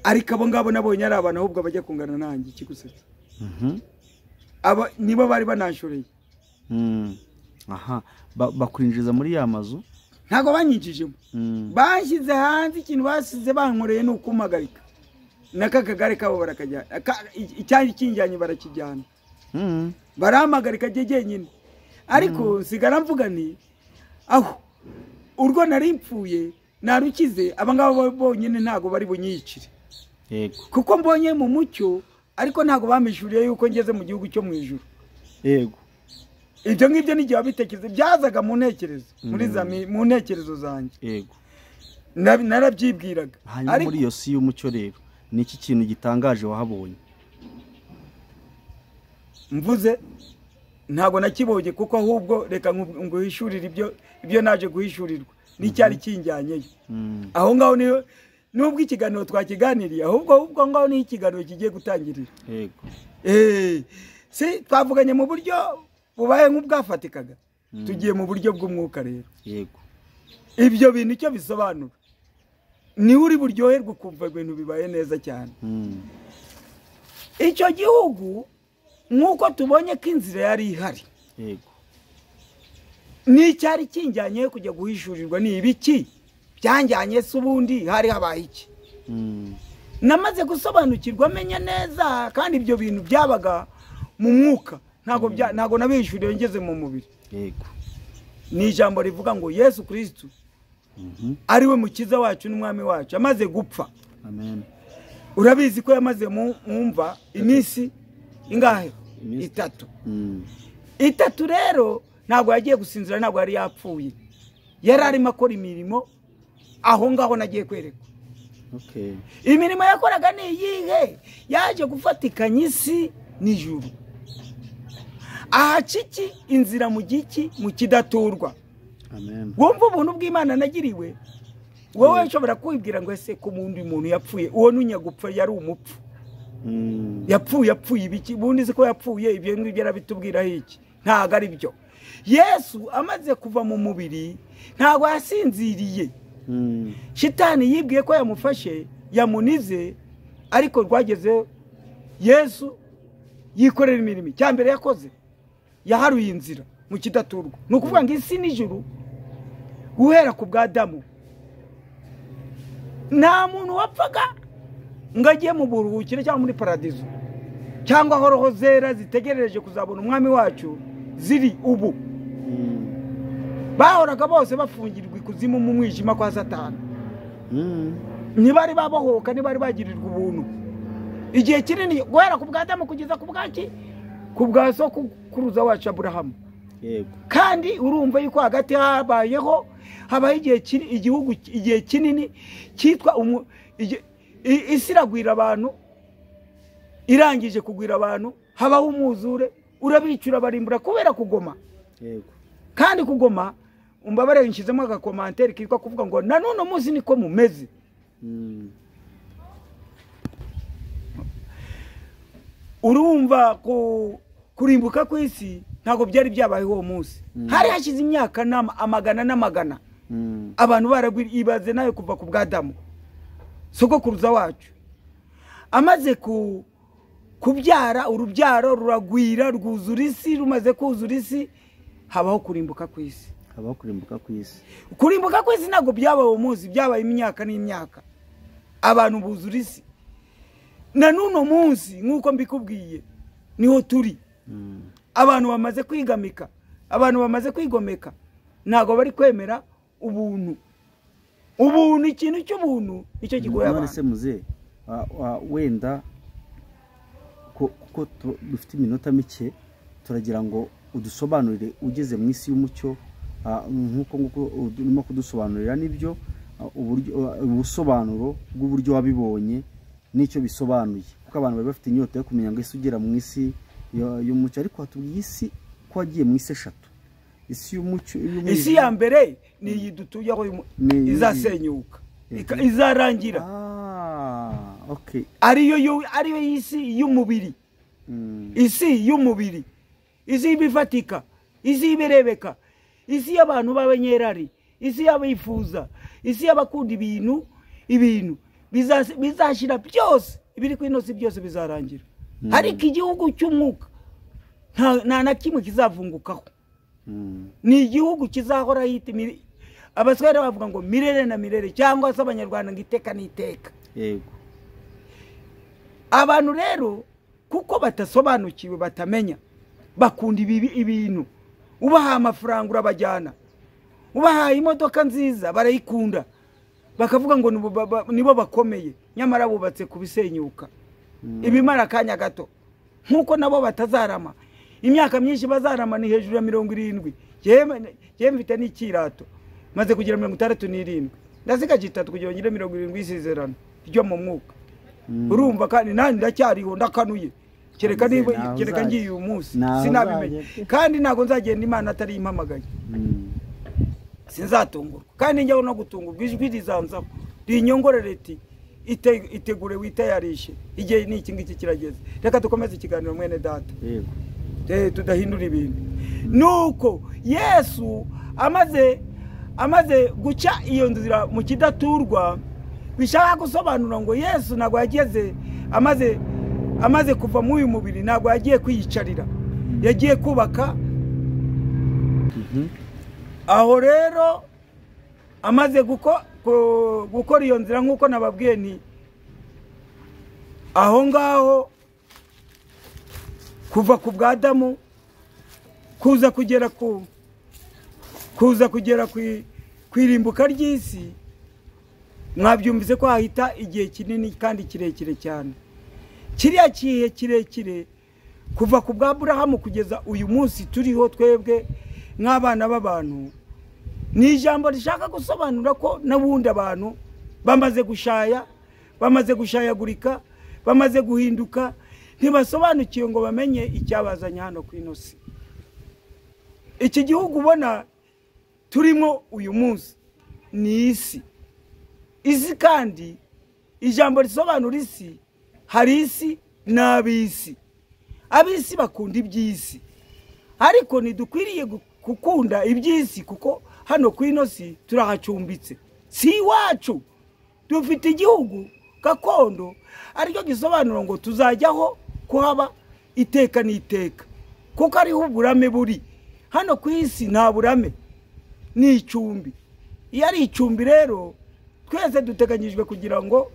S2: Ariko abo ngabo nabonye ari abantu ahubwo bajya kungana nanjye ikigusetsa. Aba nibo bari banashoreye.
S1: Aha, bakwinjiza muri ya mazu?
S2: Ntago banyinjijemo. Bashyize hanze ikintu basize bankoreye n'ukumagarika. Nakakagare kabo barakajyana. Icyari kinjyanye barakijyana. Baramagarika jeje nyine. Ariko sigara mvuga nti aho urwo nari mpfuye narukize, abangabo bonyine ntago bari bunyicire.
S1: Yego.
S2: Kuko mbonye mu mucyo, ariko ntago bamishuriye yuko ngeze mu gihugu cyo mu ijuru.
S1: Yego.
S2: Ibyo ngibyo n'igihe wabitekereza byazaga mu ntekerezo, mu ntekerezo zanjye.
S1: Yego.
S2: Narabyibwiraga.
S1: Hanyuma muri iyo si y'umucyo rero ni iki kintu gitangaje wahabonye?
S2: Mvuze ntago nakibonye, kuko ahubwo reka nguhishurira ibyo naje guhishurirwa n'icyari kinjyanyeyo. Aho ngaho niyo nubwo ikiganiro twakiganiriye, ahubwo ngaho ni ikiganiro kigiye gutangirira.
S1: Yego.
S2: Si twavuganye mu buryo bubaye nk'ubwafatikaga, tugiye mu buryo bw'umwuka rero.
S1: Yego.
S2: Ibyo bintu icyo bisobanura ni uri buryoherwa kumva ibintu bibaye neza cyane. Icyo gihugu nk'uko tubonye ko inzira yari ihari.
S1: Yego.
S2: N'icyari kinjyanye kujya guhishurirwa ni ibiki byanjyanye se ubundi hari habaye iki? Namaze gusobanukirwa menya neza, kandi ibyo bintu byabaga mu mwuka, ntago nabishuriye ngeze mu mubiri.
S1: Yego.
S2: Ni ijambo rivuga ngo Yesu Kristo ari we mukiza wacu n'umwami wacu, amaze gupfa.
S1: Amen.
S2: Urabizi ko yamaze mumva iminsi ingahe? 3. 3 rero ntago yagiye gusinzira, ntago yari yapfuye, yari arimo akora imirimo aho ngaho nagiye kwerekwa.
S1: Okay.
S2: Imirimo yakoraga ni iyihe? Yaje gufatikanya isi n'ijuru. Ahaciki inzira mu giki mu kidaturwa.
S1: Amen.
S2: Wumva ubuntu bw'Imana nagiriwe, wowe ushobora kwibwira ngo ese ko umuntu yapfuye, uwo nunyagupfa yari umupfu. Yapfuye ibiki? Bundi se ko yapfuye ibyo ngibyo yarabitubwira iki? Ntago ari byo. Yesu amaze kuva mu mubiri ntago yasinziriye. Shitani yibwiye ko yamufashe, yamunize, ariko rwageze Yesu yikorera imirimo. Cyambere yakoze yaharuye inzira mu kidaturwa. Nukuvuga ngo isi n'ijuru guhera ku bwa Adamu nta muntu wapfaga ngagiye mu buruhukiro cyangwa muri paradizo, cyangwa aho roho zera zitegereje kuzabona umwami wacu ziri ubu. Bahoraga bose bafungirwa ikuzimu mu mwijima kwa Satani. Ntibari babohoka, ntibari bagirirwa ubuntu. Igihe kinini guhera ku bwa Adamu kugeza ku bwaki, ku bwa sokuruza wacu Aburahamu.
S1: Yego.
S2: Kandi urumva yuko hagati habayeho igihe kinini cyitwa isi iragwira abantu, irangije kugwira abantu, habaho umwuzure, urabicura barimbura kubera kugoma.
S1: Yego.
S2: Kandi kugoma, umbabare nshizemo agakomantere kitwa kuvuga ngo na none umunsi niko mumeze. Urumva kurimbuka kw'isi ntago byari byabayeho uwo munsi. Hari hashize imyaka amagana n'amagana. Abantu baragwiribaze nayo kuva ku bwa Adamu sogokuruza wacu. Amaze kubyara, urubyaro ruragwira, rwuzura isi. Rumaze kuzura isi, habaho kurimbuka kw'isi.
S1: Habaho kurimbuka kw'isi.
S2: Kurimbuka kw'isi ntago byabaye uwo munsi, byabaye imyaka n'imyaka. Abantu buzura isi. Na nuno munsi nk'uko mbikubwiye niho turi. Abantu bamaze kwigamika, abantu bamaze kwigomeka, ntago bari kwemera ubuntu. Ikintu cy'ubuntu icyo kigoye abantu.
S1: None se muze wenda kuko dufite iminota mike, turagira ngo udusobanurire ugeze mu isi y'umucyo, nk'uko urimo kudusobanurira nibyo ubusobanuro bw'uburyo wabibonye n'icyo bisobanuye, kuko abantu bari bafite inyota yo kumenya ngo isi ugera mu isi y'umucyo. Ariko hatubwiye isi ko wagiye mu isi eshatu, isi y'umucyo,
S2: isi ya mbere ni iyi dutuyeho izasenyuka izarangira,
S1: okay,
S2: ariyo isi y'umubiri, isi y'umubiri, isi y'ibifatika, isi y'ibirebeka, isi y'abantu b'abanyerari, isi y'abifuza, isi y'abakunda ibintu bizashira byose, ibiri ku inosi byose bizarangira. Ariko igihugu cy'umwuka nta na kimwe kizavungukaho, ni igihugu kizahora yita abaswere bavuga ngo mirere na mirere, cyangwa se abanyarwanda ngo iteka n'iteka.
S1: Yego,
S2: abantu rero kuko batasobanukiwe, batamenya, bakunda ibintu, ubaha amafaranga urabajyana, ubaha imodoka nziza barayikunda, bakavuga ngo nibo bakomeye, nyamara bubatse kubisenyuka ibimara akanya gato, nkuko nabo batazarama imyaka myinshi, bazarama ni hejuru ya 70. Yewe mfite n'ikirato maze kugira 67, ndasiga gitatu kugira ngire 70 isezerano ryo mu mwuka. Urumva kandi nani ndacyariho ndakanuye, kereka ngiye uyu munsi sinabimenye, kandi ntago nzagenda Imana atari impamagaye, sinzatungurwa, kandi njyaho no gutungurwa, ijwi rizanzaho rinyongorere iti itegure witayarishe, igihe ni iki ngiki kirageze. Reka dukomeze ikiganiro mwene data. Yego, tudahindura ibintu. Nuko Yesu amaze guca iyo nzira mu kidaturwa, bishaka gusobanura ngo Yesu ntabwo yageze amaze kuva mu uyu mubiri, ntabwo yagiye kwiyicarira, yagiye kubaka. Aho rero amaze gukora iyo nzira, nk'uko nababwiye nti aho ngaho kuva ku bwa Adamu kuza kugera ku irimbuka ry'isi, mwabyumvise ko hahita igihe kinini kandi kirekire cyane. Kiriya kihe kirekire kuva ku bwa Aburahamu kugeza uyu munsi turiho twebwe nk'abana b'abantu, ni ijambo rishaka gusobanura ko n'abundi abantu bamaze gushaya, bamaze gushayagurika, bamaze guhinduka, ntibasobanukiye ngo bamenye icyabazanye hano ku inosi. Iki gihugu ubona turimo uyu munsi ni isi. Isi kandi ijambo risobanura isi, hari isi n'abisi. Abisi bakunda iby'isi, ariko ntidukwiriye gukunda iby'isi, kuko hano ku inosi turahacumbitse, si iwacu. Dufite igihugu gakondo aricyo gisobanura ngo tuzajyaho kuhaba iteka n'iteka, kuko ariho uburame buri. Hano ku isi nta burame, ni icumbi. Iyo ari icumbi rero, twese duteganyijwe kugira ngo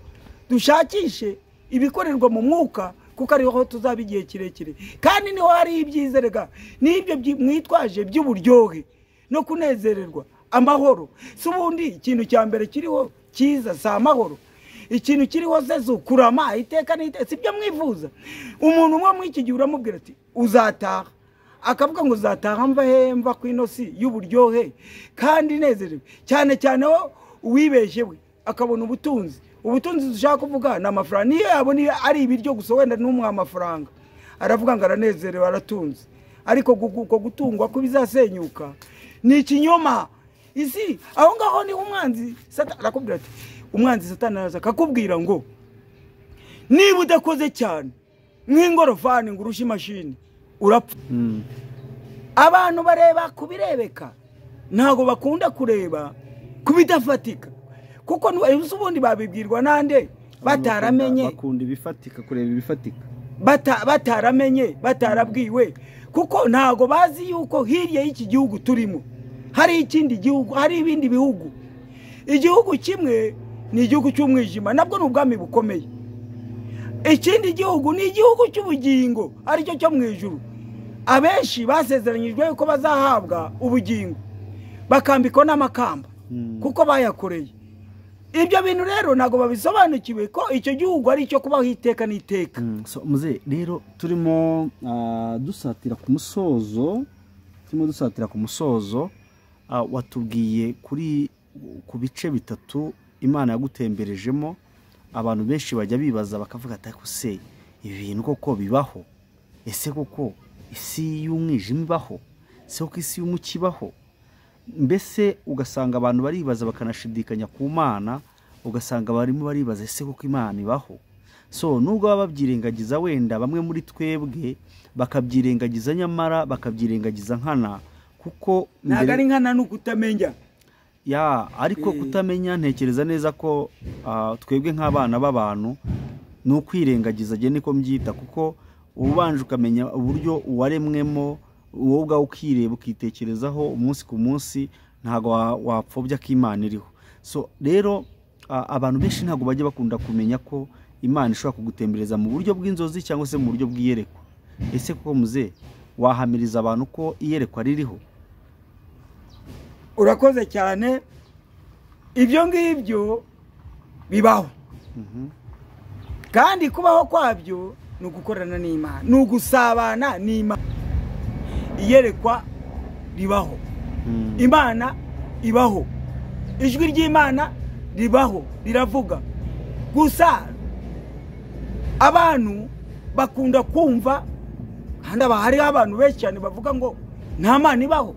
S2: dushakishe ibikorerwa mu mwuka, kuko ariho tuzaba igihe kirekire, kandi niho hari ibyiza. Rega n'ibyo mwitwaje by'uburyohe no kunezererwa, amahoro. Si ubundi ikintu cya mbere kiriho cyiza si amahoro? Ikintu kiriho se kurama iteka n'iteka, sibyo mwifuza? Umuntu umwe muri iki gihe uramubwira ati uzataha, akavuga ngo uzataha mva ku inosi y'uburyohe kandi nezerewe, cyane cyane wo uwibeshewe akabona ubutunzi dushaka kuvuga na amafaranga. Niyo yabona ari ibiryo gusa, wenda n'umwe amafaranga, aravuga ngo aranezerewe, aratunze. Ariko uko gutungwa ko bizasenyuka ni ikinyoma. Isi aho ngaho ni umwanzi Satani arakubwira ati, umwanzi Satani araza akakubwira ngo niba udakoze cyane nk'ingorofani ngo urushe imashini urapfa. Abantu bareba kubirebeka, ntago bakunda kureba kubidafatika, kuko ubundi babibwirwa nande bataramenye.
S1: Bakunda ibifatika, kureba ibifatika,
S2: bataramenye, batarabwiwe, kuko ntago bazi yuko hirya y'iki gihugu turimo hari ikindi gihugu, hari ibindi bihugu. Igihugu kimwe ni igihugu cy'umwijima, nabwo n'ubwami bukomeye. Ikindi gihugu ni igihugu cy'ubugingo, aricyo cyo mu ijuru. Abenshi basezeranyijwe yuko bazahabwa ubugingo, bakambikwa n'amakamba kuko bayakoreye. Ibyo bintu rero ntago babisobanukiwe ko icyo gihugu ari cyo kubaho iteka n'iteka.
S1: Muze rero turimo dusatira ku musozo, watubwiye ku bice bitatu Imana yagutemberejemo. Abantu benshi bajya bibaza bakavuga ati se ibi bintu koko bibaho? Ese koko isi y'umwijima ibaho, ese ko isi y'umucyo ibaho? Mbese ugasanga abantu baribaza bakanashidikanya ku Mana, ugasanga barimo baribaza ese koko Imana ibaho? So nubwo baba babyirengagiza, wenda bamwe muri twebwe bakabyirengagiza, nyamara bakabyirengagiza nkana, kuko
S2: ntago ari nkana n'ukutamenya
S1: ariko kutamenya, ntekereza neza ko twebwe nk'abana b'abantu ni ukwirengagiza, nge niko mbyita, kuko ubanje ukamenya uburyo uwaremwemo, wowe ubwawe ukireba ukitekerezaho umunsi ku munsi, ntabwo wapfobya ko Imana iriho. So rero abantu benshi ntabwo bajya bakunda kumenya ko Imana ishobora kugutembereza mu buryo bw'inzozi cyangwa se mu buryo bw'iyerekwa. Ese koko muze wahamiriza abantu ko iyerekwa ririho?
S2: Urakoze cyane. Ibyo ngibyo bibaho, kandi kubaho kwabyo ni ugukorana n'Imana, ni ugusabana n'Imana. Iyerekwa ribaho, Imana ibaho, ijwi ry'Imana ribaho, riravuga. Gusa abantu bakunda kumva, kandi hariho abantu benshi cyane bavuga ngo nta Mana ibaho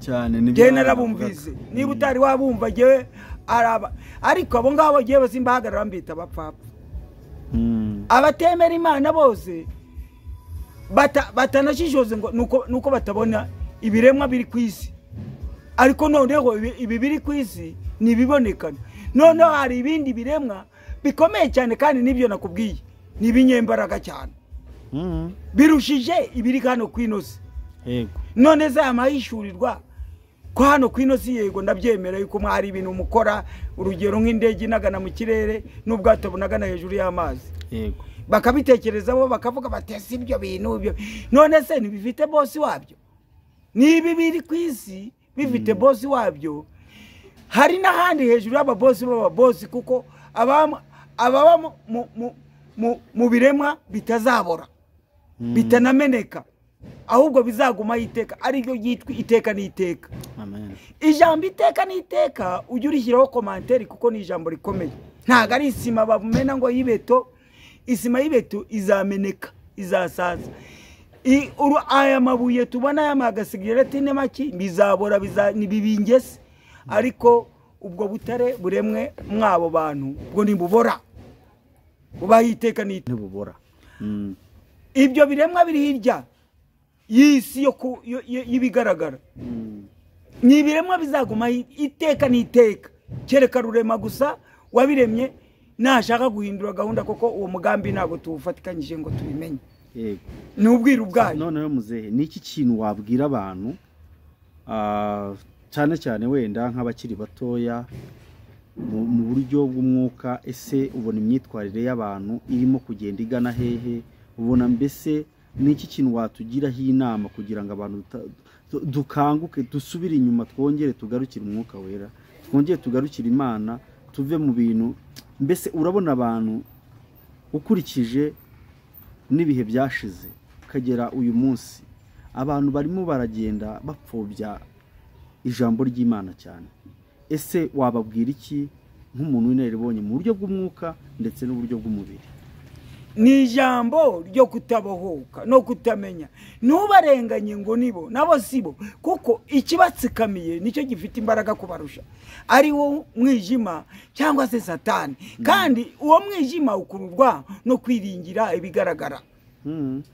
S1: cyane.
S2: Nge narabumvise, niba utari wabumva ngewe araba, ariko abo ngabo ngewe simbahagarara mbita abapfapfa. Abatemera Imana bose batanashishoze ngo nuko batabona ibiremwa biri ku isi, ariko noneho ibi biri ku isi nibibonekana. Noneho hari ibindi biremwa bikomeye cyane, kandi nibyo nakubwiye ni ibinyembaraga cyane, birushije ibiri hano ku inosi. None za amahishurirwa ko hano ku inosi, yego ndabyemera yuko mwari ibintu mukora, urugero nk'indege inagana mu kirere n'ubwato bunagana hejuru y'amazi, bakabitekerezaho bakavuga batese ibyo bintu byo. None se ntibifite bosi wabyo? Nibi biri ku isi bifite bosi wabyo, hari n'ahandi hejuru y'ababosi b'ababosi, kuko ababa mu biremwa bitazabora, bitanameneka, ahubwo bizaguma iteka, ari ryo yitwa iteka n'iteka.
S1: Amen.
S2: Ijambo iteka n'iteka ujye urishyiraho komanteri, kuko ni ijambo rikomeye. Ntago ari isima bamena ngo yibeto, isima y'ibeto izameneka, izasaza. Aya mabuye tubona y'amagasigareti n'amaki bizabora, nibibingese, ariko ubwo butare buremwe mwabo bantu bwo nibubora, ubahiteka n'iteka. Ibyo biremwa biri hirya y'isi y'ibigaragara, ni ibiremwa bizaguma iteka n'iteka, kereka rurema gusa wabiremye nashaka guhindura gahunda, koko uwo mugambi ntabwo tuwufatikanyije ngo tubimenye. Ni ubwiru bwayo.
S1: Noneho muzehe, ni iki kintu wabwira abantu cyane cyane wenda nk'abakiri batoya mu buryo bw'umwuka? Ese ubona imyitwarire y'abantu irimo kugenda igana hehe? Ubona mbese ni iki kintu watugiraho inama kugira ngo abantu dukanguke, dusubire inyuma, twongere tugarukire umwuka wera, twongere tugarukire Imana, tuve mu bintu? Mbese urabona abantu ukurikije n'ibihe byashize kagera uyu munsi, abantu barimo baragenda bapfobya ijambo ry'Imana cyane. Ese wababwira iki nk'umuntu w'inararibonye mu buryo bw'umwuka ndetse n'uburyo bw'umubiri?
S2: Ni ijambo ryo kutabohoka no kutamenya. Ntubarenganye ngo nibo nabo sibo, kuko ikibatsikamiye nicyo gifite imbaraga kubarusha, ari wo mwijima cyangwa se Satani. Kandi uwo mwijima ukururwa no kwiringira ibigaragara.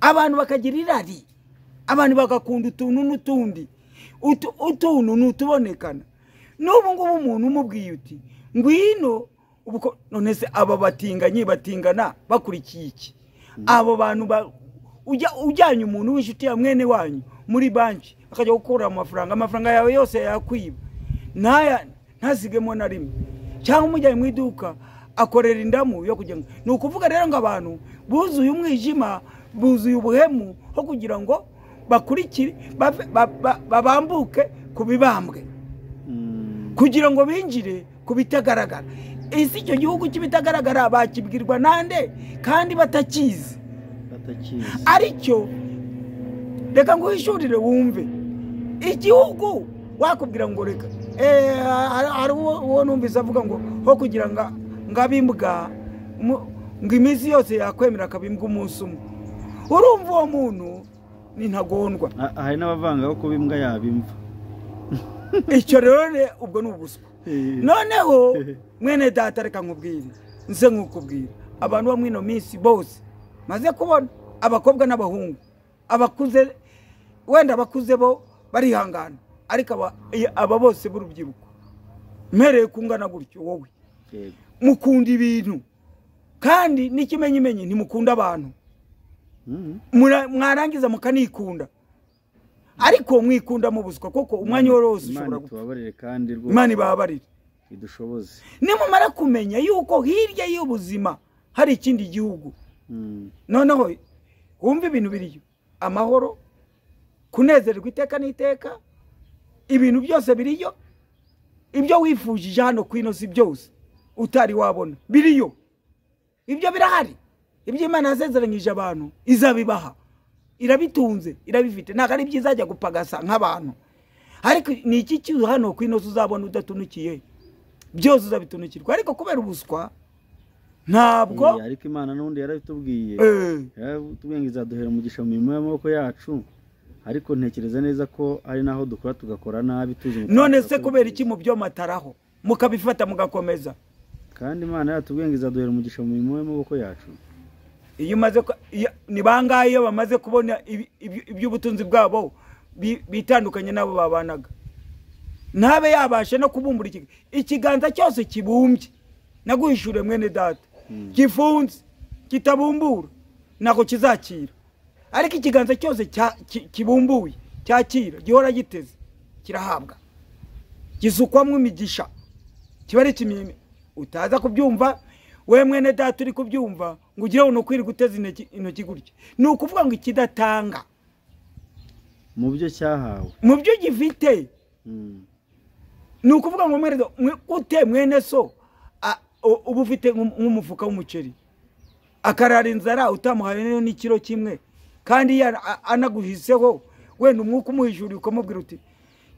S2: Abantu bakagira irari, abantu bagakunda utuntu n'utundi, utuntu n'utubonekana. N'ubu ngubu umuntu umubwiye uti ngwino, ubwo none se aba batingana bakurikiye iki? Abo bantu ujyanye umuntu w'inshuti ya mwene wanyu muri banki akajya gukura amafaranga yawe yose yakwiba, ntasigemo na rimwe, cyangwa umujyanye mu iduka akorera indamu yo kugira ngo. Ni ukuvuga rero ngo abantu buzuye umwijima, buzuye ubuhemu, ho kugira ngo bakurikire babambuke ku bibambwe, kugira ngo binjire ku bitagaragara. Isi icyo gihugu cy'ibitagaragara bakibwirwa nande kandi batakizi? Aricyo reka nguhishurire wumve. Igihugu wakubwira ngo reka hari uwo numvise avuga ngo ho kugira ngo abimbwa ngo iminsi yose yakwemera akabimbwa umunsi umwe. Urumva uwo muntu n'intagondwa.
S1: hari n'abavanga ko bimbwa yabimva.
S2: Icyo rero ubwo ni ubuswa. Noneho mwene data reka nkubwire nse nkukubwira abantu bo mwino minsi bose maze kubona abakobwa n'abahungu abakuze wenda abakuze bo barihangana ariko aba bose b'urubyiruko mpereye kungana gutyo wowe mukunda ibintu kandi n'ikimenyimenyi ntimukunda abantu mwarangiza mukanikunda ariko mwikunda mu buswa koko umwanya wose ushobora
S1: tubabarire kandi rwose
S2: Imana ibabarire
S1: idushoboze
S2: nimumara kumenya yuko hirya y'ubuzima hari ikindi gihugu noneho wumva ibintu biriyo amahoro kunezerwa iteka n'iteka ibintu byose biriyo ibyo wifujije hano kwino si byose utari wabona biriyo ibyo birahari ibyo Imana yazezeranyije abantu izabibaha irabitunze irabifite ntabwo ari byiza ajya gupagasa nk'abantu ariko ni iki cyuzo hano kwino uzabona udatunukiye byose uzabitunukirwa ariko kubera ubuswa ntabwo
S1: ariko Imana n'undi yarabitubwiye yaratubwiye ngo izaduhera umugisha mu mirimo y'amaboko yacu ariko ntekereza neza ko ari naho dukora tugakora nabi tuzi
S2: none se kubera iki mu byo mataraho mukabifata mugakomeza
S1: kandi Imana yaratubwiye ngo izaduhera umugisha mu mirimo y'amaboko yacu
S2: iyo umaze ni bangahe iyo bamaze kubona iby'ubutunzi bwabo bitandukanye nabo babanaga ntabe yabashe no kubumbura ikiganza cyose kibumbye naguhishure mwene data gifunze kitabumbura nako kizakira ariko ikiganza cyose kibumbuye cyakira gihora giteze kirahabwa gisukwamwe imigisha kiba ari kimime utaza kubyumva we mwene data uri kubyumva ngo ugire no kwiri guteza intoki gutya ni ukuvuga ngo ikidatanga
S1: mu byo cyahawe
S2: mu byo gifite ni ukuvuga ngo mwene so uba ufite nk'umufuka w'umuceri akarara inzara utamuhaye n'ikiro kimwe kandi anaguhiseho wenda umwuka umuhishuriye ukamubwira uti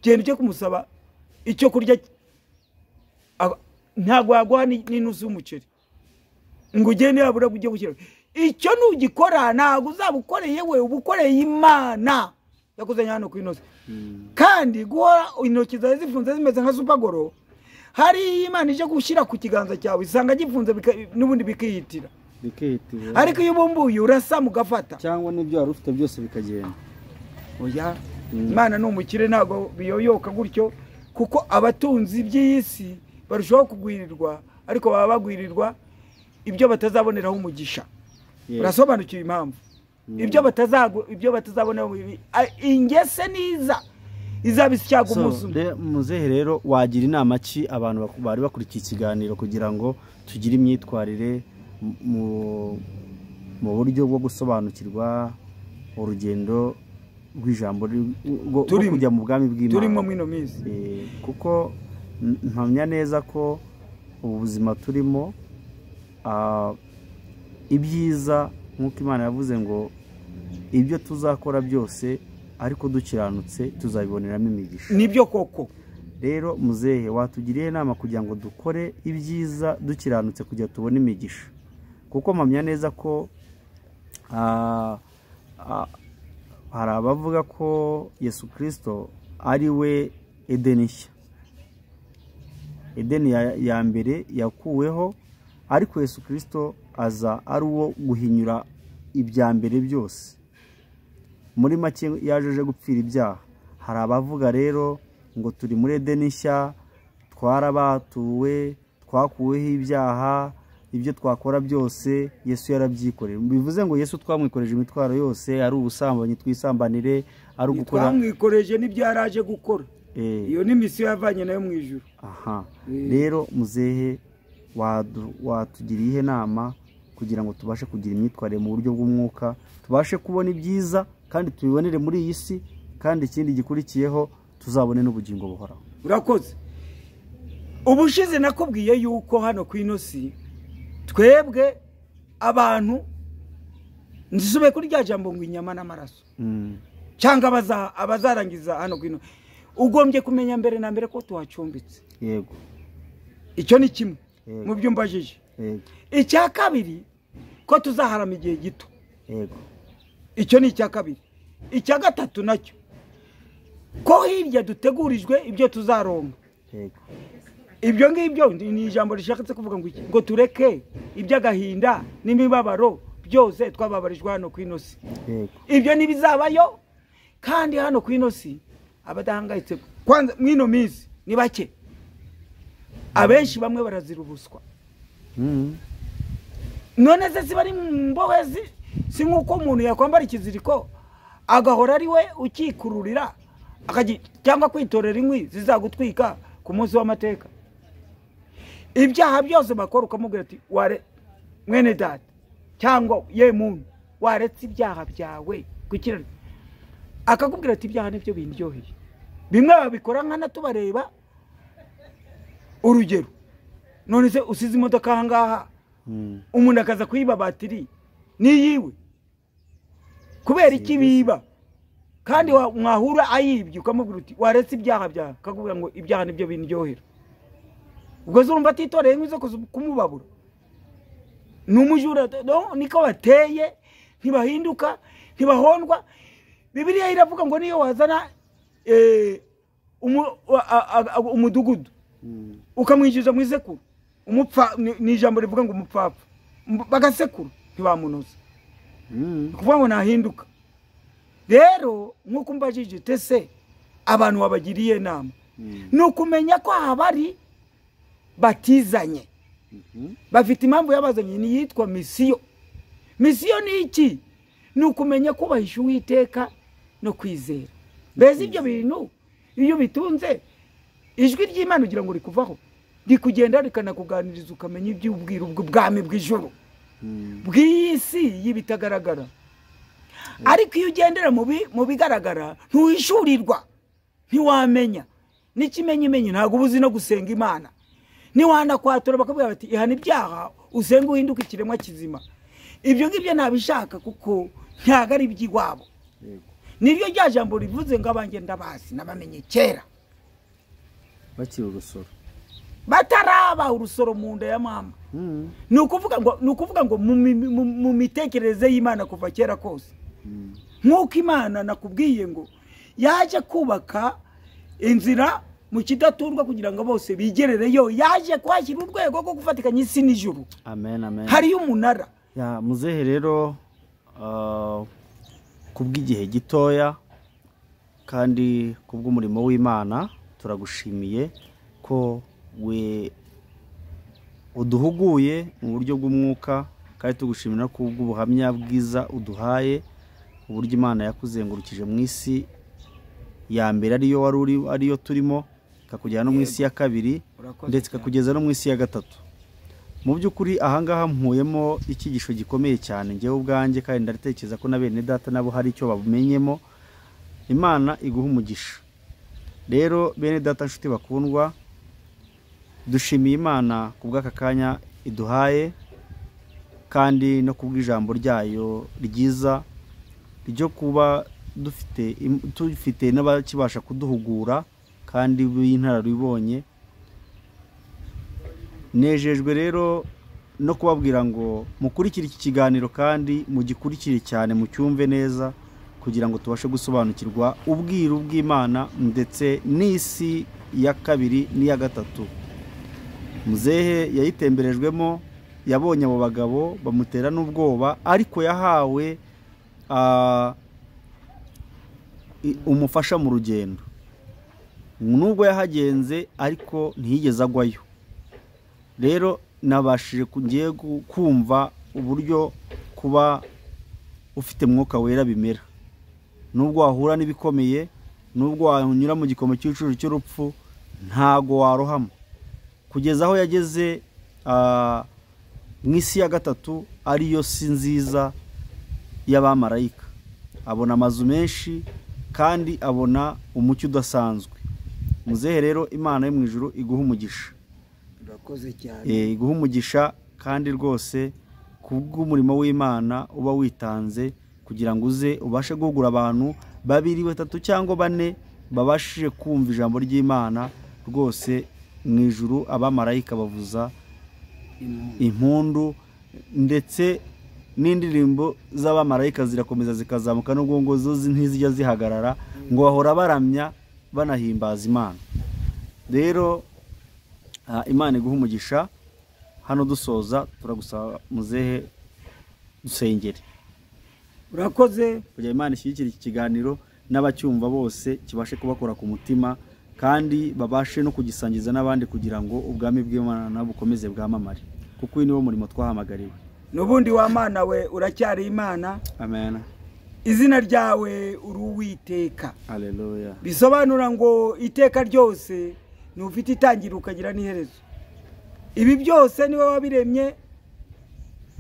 S2: genda ujye kumusaba icyo kurya ntabwo yaguha n'inusu y'umuceri ngo ugende yabura ujye gushyira icyo nugikora ntabwo uzabukoreye we ubukoreye Imana yakuzanye hano ku inoze kandi guhora intoki zawe zifunze zimeze nka supagoro hari Imana ije gushyira ku kiganza cyawe isanga gifunze n'ubundi bikihitira ariko iyo ubumbuye urasa mugafata
S1: cyangwa n'ibyo wari ufite byose bikagenda
S2: oya Imana ni umukire ntabwo biyoyoka gutyo kuko abatunzi by'isi barushaho kugwirirwa ariko baba bagwirirwa ibyo batazaboneraho umugisha urasobanukiwe impamvu ibyo batazabona ingese niza izabisyaga umuzu
S1: muzehe rero wagira inama ki abantu bari bakurikiye ikiganiro kugira ngo tugire imyitwarire mu buryo bwo gusobanukirwa urugendo rw'ijambo rwo kujya mu bwami bw'Imana
S2: turimo mwino mizi
S1: kuko mpamya neza ko ubuzima turimo ibyiza nk'uko Imana yavuze ngo ibyo tuzakora byose ariko dukiranutse tuzabiboneramo imigisha
S2: nibyo koko
S1: rero muzehe watugiriye inama kugira ngo dukore ibyiza dukiranutse kugira tubone imigisha kuko mpamya neza ko hari abavuga ko Yesu Kristo ari we Edeni nshya Edeni ya mbere yakuweho ariko Yesu Kristo aza ari uwo guhinyura ibya mbere byose muri make yajeje gupfira ibyaha hari abavuga rero ngo turi muri Edeni nshya twarabatuwe twakuweho ibyaha ibyo twakora byose Yesu yarabyikoreye bivuze ngo Yesu twamwikoreje imitwaro yose ari ubusambanyi twisambanire ari ugukora
S2: twamwikoreje n'ibyo yaraje gukora iyo ni misiyo yavanye nayo mu ijuru
S1: rero muzehe watugiriye inama kugira ngo tubashe kugira imyitwarire mu buryo bw'umwuka tubashe kubona ibyiza kandi tubibonere muri iyi si kandi ikindi gikurikiyeho tuzabone n'ubugingo buhoraho
S2: urakoze ubushize nakubwiye yuko hano ku ino si twebwe abantu nzisubiye kuri rya jambo ngo inyama n'amaraso cyangwa abazarangiza hano ku ino ugombye kumenya mbere na mbere ko tuhacumbitse
S1: yego
S2: icyo ni kimwe mu byo mbajije icya kabiri ko tuzaharama igihe gito
S1: yego
S2: icyo ni icya kabiri icya gatatu nacyo ko hirya dutegurijwe ibyo tuzaronka. Ibyo ngibyo ni ijambo rishakatse kuvuga ngo iki, ngo tureke iby'agahinda n'imibabaro byose twababarijwe hano ku inosi. Ibyo nibizabayo, kandi hano ku inosi abadahangayitse kwanza mwino minsi ni bake, abenshi bamwe barazira ubuswa. None se bari mbohezi, si nkuko umuntu yakwambara ikiziriko agahora ari we ukikururira cyangwa kwitorera inkwi zizagutwika ku munsi w'amateka. Ibyaha byose bakora ukamubwira ati ware mwene data cyangwa ye muntu waretse ibyaha byawe kukirana, akakubwira ati ibyaha nibyo bindyoheye. Bimwe babikora nkana tubareba urugero, none se usize imodoka ahangaha umuntu akaza kuyiba batiri niyiwe kubera iki biba, kandi mwahura ayibye ukamubwira uti waretse ibyaha byawe, akakubwira ngo ibyaha nibyo bindyohera. Ubwo zurumva atitoreye inkwi zo kumubabura. N'umujura niko bateye, ntibahinduka ntibahondwa. Bibiliya iravuga ngo niyo wazana umudugudu ukamwishyuza mu isekuru, umupfa ni ijambo rivuga ngo umupfapfa, bagasekuru ntibamunoza, kuvuga ngo nahinduka. Rero nk'uko mbajije tese abantu wabagiriye nama, nukumenya ko abari batizanye bafite impamvu yabazanye, ni yitwa misiyo. Misiyo ni iki? Nukumenya kubahisha Uwiteka no kwizera. Beze ibyo bintu iyo bitunze ijwi ry'Imana ugira ngo rikuvaho, rikugenda rikanakuganiriza ukamenya iby'ubwiru bw'ubwami bw'ijuru bw'isi y'ibitagaragara. Ariko iyo ugendera mu bigaragara ntuhishurirwa, ntiwamenya n'ikimenyimenyi, ntabwo ubuzi no gusenga Imana. Niwana kwatura bakabwira bati ihana ibyaha usenga uhinduka ikiremwa kizima. Ibyo ngibyo nabishaka kuko ntago ari iby'iwabo. Niryo rya jambo rivuze ngo abanjye ndabazi nabamenye kera
S1: bakiri urusoro,
S2: bataraba urusoro mu nda ya mama. Nukuvuga ngo mu mitekerereze y'Imana kuva kera kose, nk'uko Imana nakubwiye ngo yaje kubaka inzira mu kidaturwa kugira ngo bose bigerereyo, yaje kwashyira urwego rwo gufatikanya isi n'ijuru.
S1: Amen, amen.
S2: Hari umunara
S1: ya muzehe rero kubw'igihe gitoya kandi kubw'umurimo w'Imana turagushimiye ko we uduhuguye mu buryo bw'umwuka, kandi tugushimira kubw'ubuhamya bwiza uduhaye, uburyo Imana yakuzengurukije mu isi ya mbere ariyo turimo, ikakugeza no mu isi ya kabiri ndetse ikakugeza no mu isi ya gatatu. Mu by'ukuri ahangaha mpuyemo icyigisho gikomeye cyane njyewe ubwanjye, kandi ndatekereza ko na bene data nabo hari icyo babumenyemo. Imana iguha umugisha. Rero bene data nshuti bakundwa, dushimiye Imana kubw'aka kanya iduhaye, kandi no kubw'ijambo ryayo ryiza ryo kuba dufite n'abakibasha kuduhugura kandi b'intararibonye. Nejejwe rero no kubabwira ngo mukurikire iki kiganiro, kandi mugikurikire cyane, mucyumve neza, kugira ngo tubashe gusobanukirwa ubwiru bw'Imana ndetse n'isi ya kabiri n'iya gatatu. Muzehe yayitemberejwemo, yabonye abo bagabo bamutera n'ubwoba, ariko yahawe umufasha mu rugendo. Nubwo yahagenze ariko ntiyigeze agwayo. Rero nabashije kugiye kumva uburyo kuba ufite mwuka wera bimera. Nubwo wahura n'ibikomeye, nubwo wanyura mu gikomo cy'icuru cy'urupfu, ntago warohama. Kugeza aho yageze mu isi ya gatatu, ariyo si nziza y'abamarayika. Abona amazu menshi kandi abona umucyo udasanzwe. Muzehe rero Imana yo mu ijuru iguha umugisha.
S2: Urakoze cyane.
S1: Iguha umugisha, kandi rwose kubw'umurimo w'Imana uba witanze kugira ngo uze ubashe guhugura abantu 2, 3 cyangwa 4 babashije kumva ijambo ry'Imana. Rwose mu ijuru abamarayika bavuza impundu, ndetse n'indirimbo z'abamarayika zirakomeza zikazamuka n'ubwo ngo zo ntizijya zihagarara ngo bahora baramya banahimbaza Imana. Rero Imana iguha umugisha. Hano dusoza turagusaba muzehe dusengere.
S2: Urakoze
S1: kugira Imana ishyigikire iki kiganiro n'abacyumva bose kibashe kubakora ku mutima kandi babashe no kugisangiza n'abandi kugira ngo ubwami bw'Imana bukomeze bwamamare, kuko uyu niwo murimo twahamagariwe.
S2: Nubundi wa Mana we uracyari Imana.
S1: Amen.
S2: Izina ryawe uruwiteka.
S1: Haleluya.
S2: Bisobanura ngo iteka ryose ni ufite itangira ukagira n'iherezo. Ibi byose niwe wabiremye.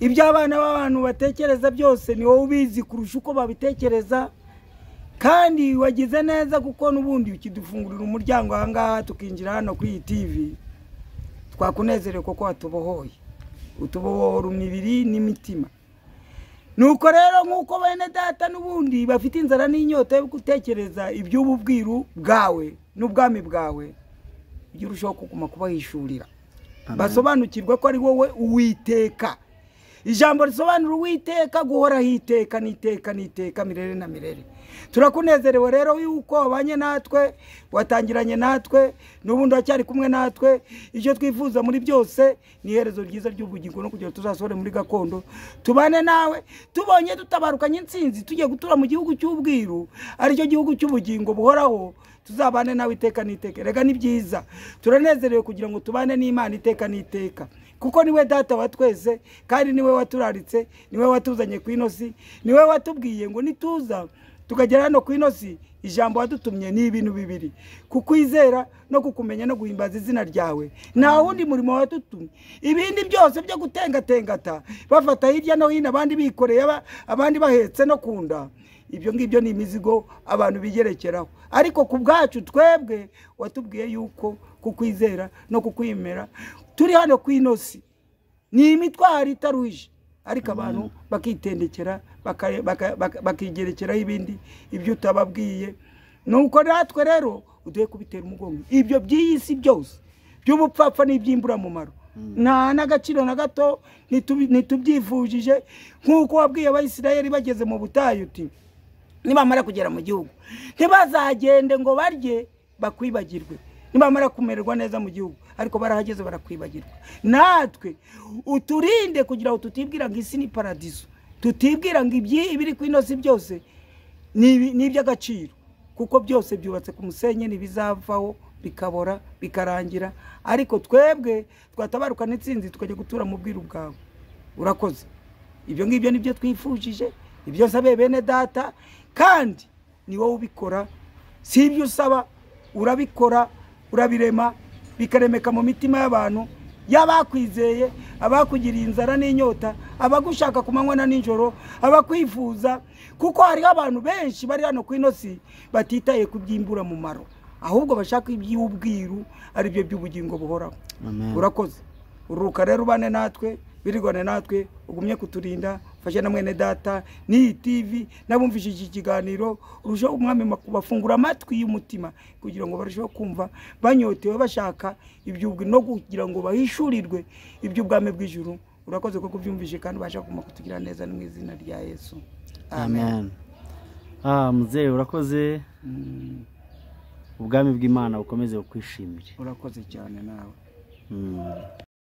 S2: Iby'abana b'abantu batekereza byose ni wowe ubizi kurusha uko babitekereza. Kandi wagize neza kuko nubundi ukidufungurira umuryango ahangaha tukinjira hano kuri iyi TV. Twakunezerewe kuko watubohoye. Utubohora imibiri n'imitima. Nuko rero nkuko bene data nubundi bafite inzara n'inyota yo gutekereza iby'ububwiru bwawe n'ubwami bwawe, byurushaho kuguma kubahishurira. Basobanukirwa ko ari wowe Uwiteka. Ijambo risobanura Uwiteka, guhora hiteka niteka mirere na mirere. Turakunezerewe rero yuko wabanye natwe, watangiranye natwe, n'ubundi wacyari kumwe natwe. Icyo twifuza muri byose ni iherezo ryiza ry'ubugingo no kugira tuzasore muri gakondo tubane nawe, tubonye dutabarukanye intsinzi tugiye gutura mu gihugu cy'ubwiru, ari cyo gihugu cy'ubugingo buhoraho. Tuzabane nawe iteka niteka. Rega ni byiza, turanezerewe kugira ngo tubane n'Imana iteka niteka, kuko niwe data wa twese kandi niwe waturaritse, niwe watuzanye ku inosi, niwe watubwiye ngo nituza tukagera hano ku inosi ijambo wadutumye ni ibintu bibiri: kukwizera no kukumenya no guhimbaza izina ryawe. Nta wundi murimo wadutumye. Ibindi byose byo gutengatengata bafata hirya no hino, abandi bikoreye abandi bahetse no kunda, ibyo ngibyo ni imizigo abantu bigerekeraho. Ariko ku bwacu twebwe watubwiye yuko kukwizera no kukwimera turi hano ku inosi ni imitwaro itaruhije, ariko abantu bakitendekera bakigerekeraho ibindi ibyo utababwiye. Nuko natwe rero uduye kubitera umugongo ibyo by'iyisi byose by'ubupfapfa n'iby'imburamumaro, nta n'agaciro na gato ntitubyifujije. Nk'uko wabwiye Abayisirayeli bageze mu butayu uti nibamara kugera mu gihugu ntibazagende ngo barye bakwibagirwe, nibamara kumererwa neza mu gihugu ariko barahageze barakwibagirwa. Natwe uturinde kugira ngo tutibwira ngo isi ni paradiso, tutibwira ngo ibiri ku inosi byose ni iby'agaciro, kuko byose byubatse ku musenyi, ntibizavaho bikabora bikarangira. Ariko twebwe twatabaruka n'intsinzi tukajya gutura mu bwiru bwawe. Urakoze. Ibyo ngibyo nibyo twifujije, ibyo sabe bene data, kandi ni wowe ubikora. Si ibyo usaba, urabikora, urabirema bikaremeka mu mitima y'abantu, y'abakwizeye, abakugiriye inzara n'inyota, abagushaka ku manywa na nijoro, abakwifuza. Kuko hariho abantu benshi bari hano ku inosi batitaye ku by'imbura mumaro, ahubwo bashaka iby'ubwiru, ari byo by'ubugingo buhoraho. Urakoze. Uruka rero ubane natwe, birigwane natwe, ugumye kuturinda. Fasha na mwene data ni TV nabumvishije iki kiganiro, urushaho umwami kubafungura amatwi y'umutima kugira ngo barusheho kumva banyotewe bashaka iby'ubwi no kugira ngo bahishurirwe iby'ubwami bw'ijuru. Urakoze ko kubyumvishe kandi bashaka kutugira neza mu izina rya Yesu. Amen.
S1: Muzehe urakoze. Ubwami bw'Imana bukomeze bukwishimire.
S2: Urakoze cyane nawe.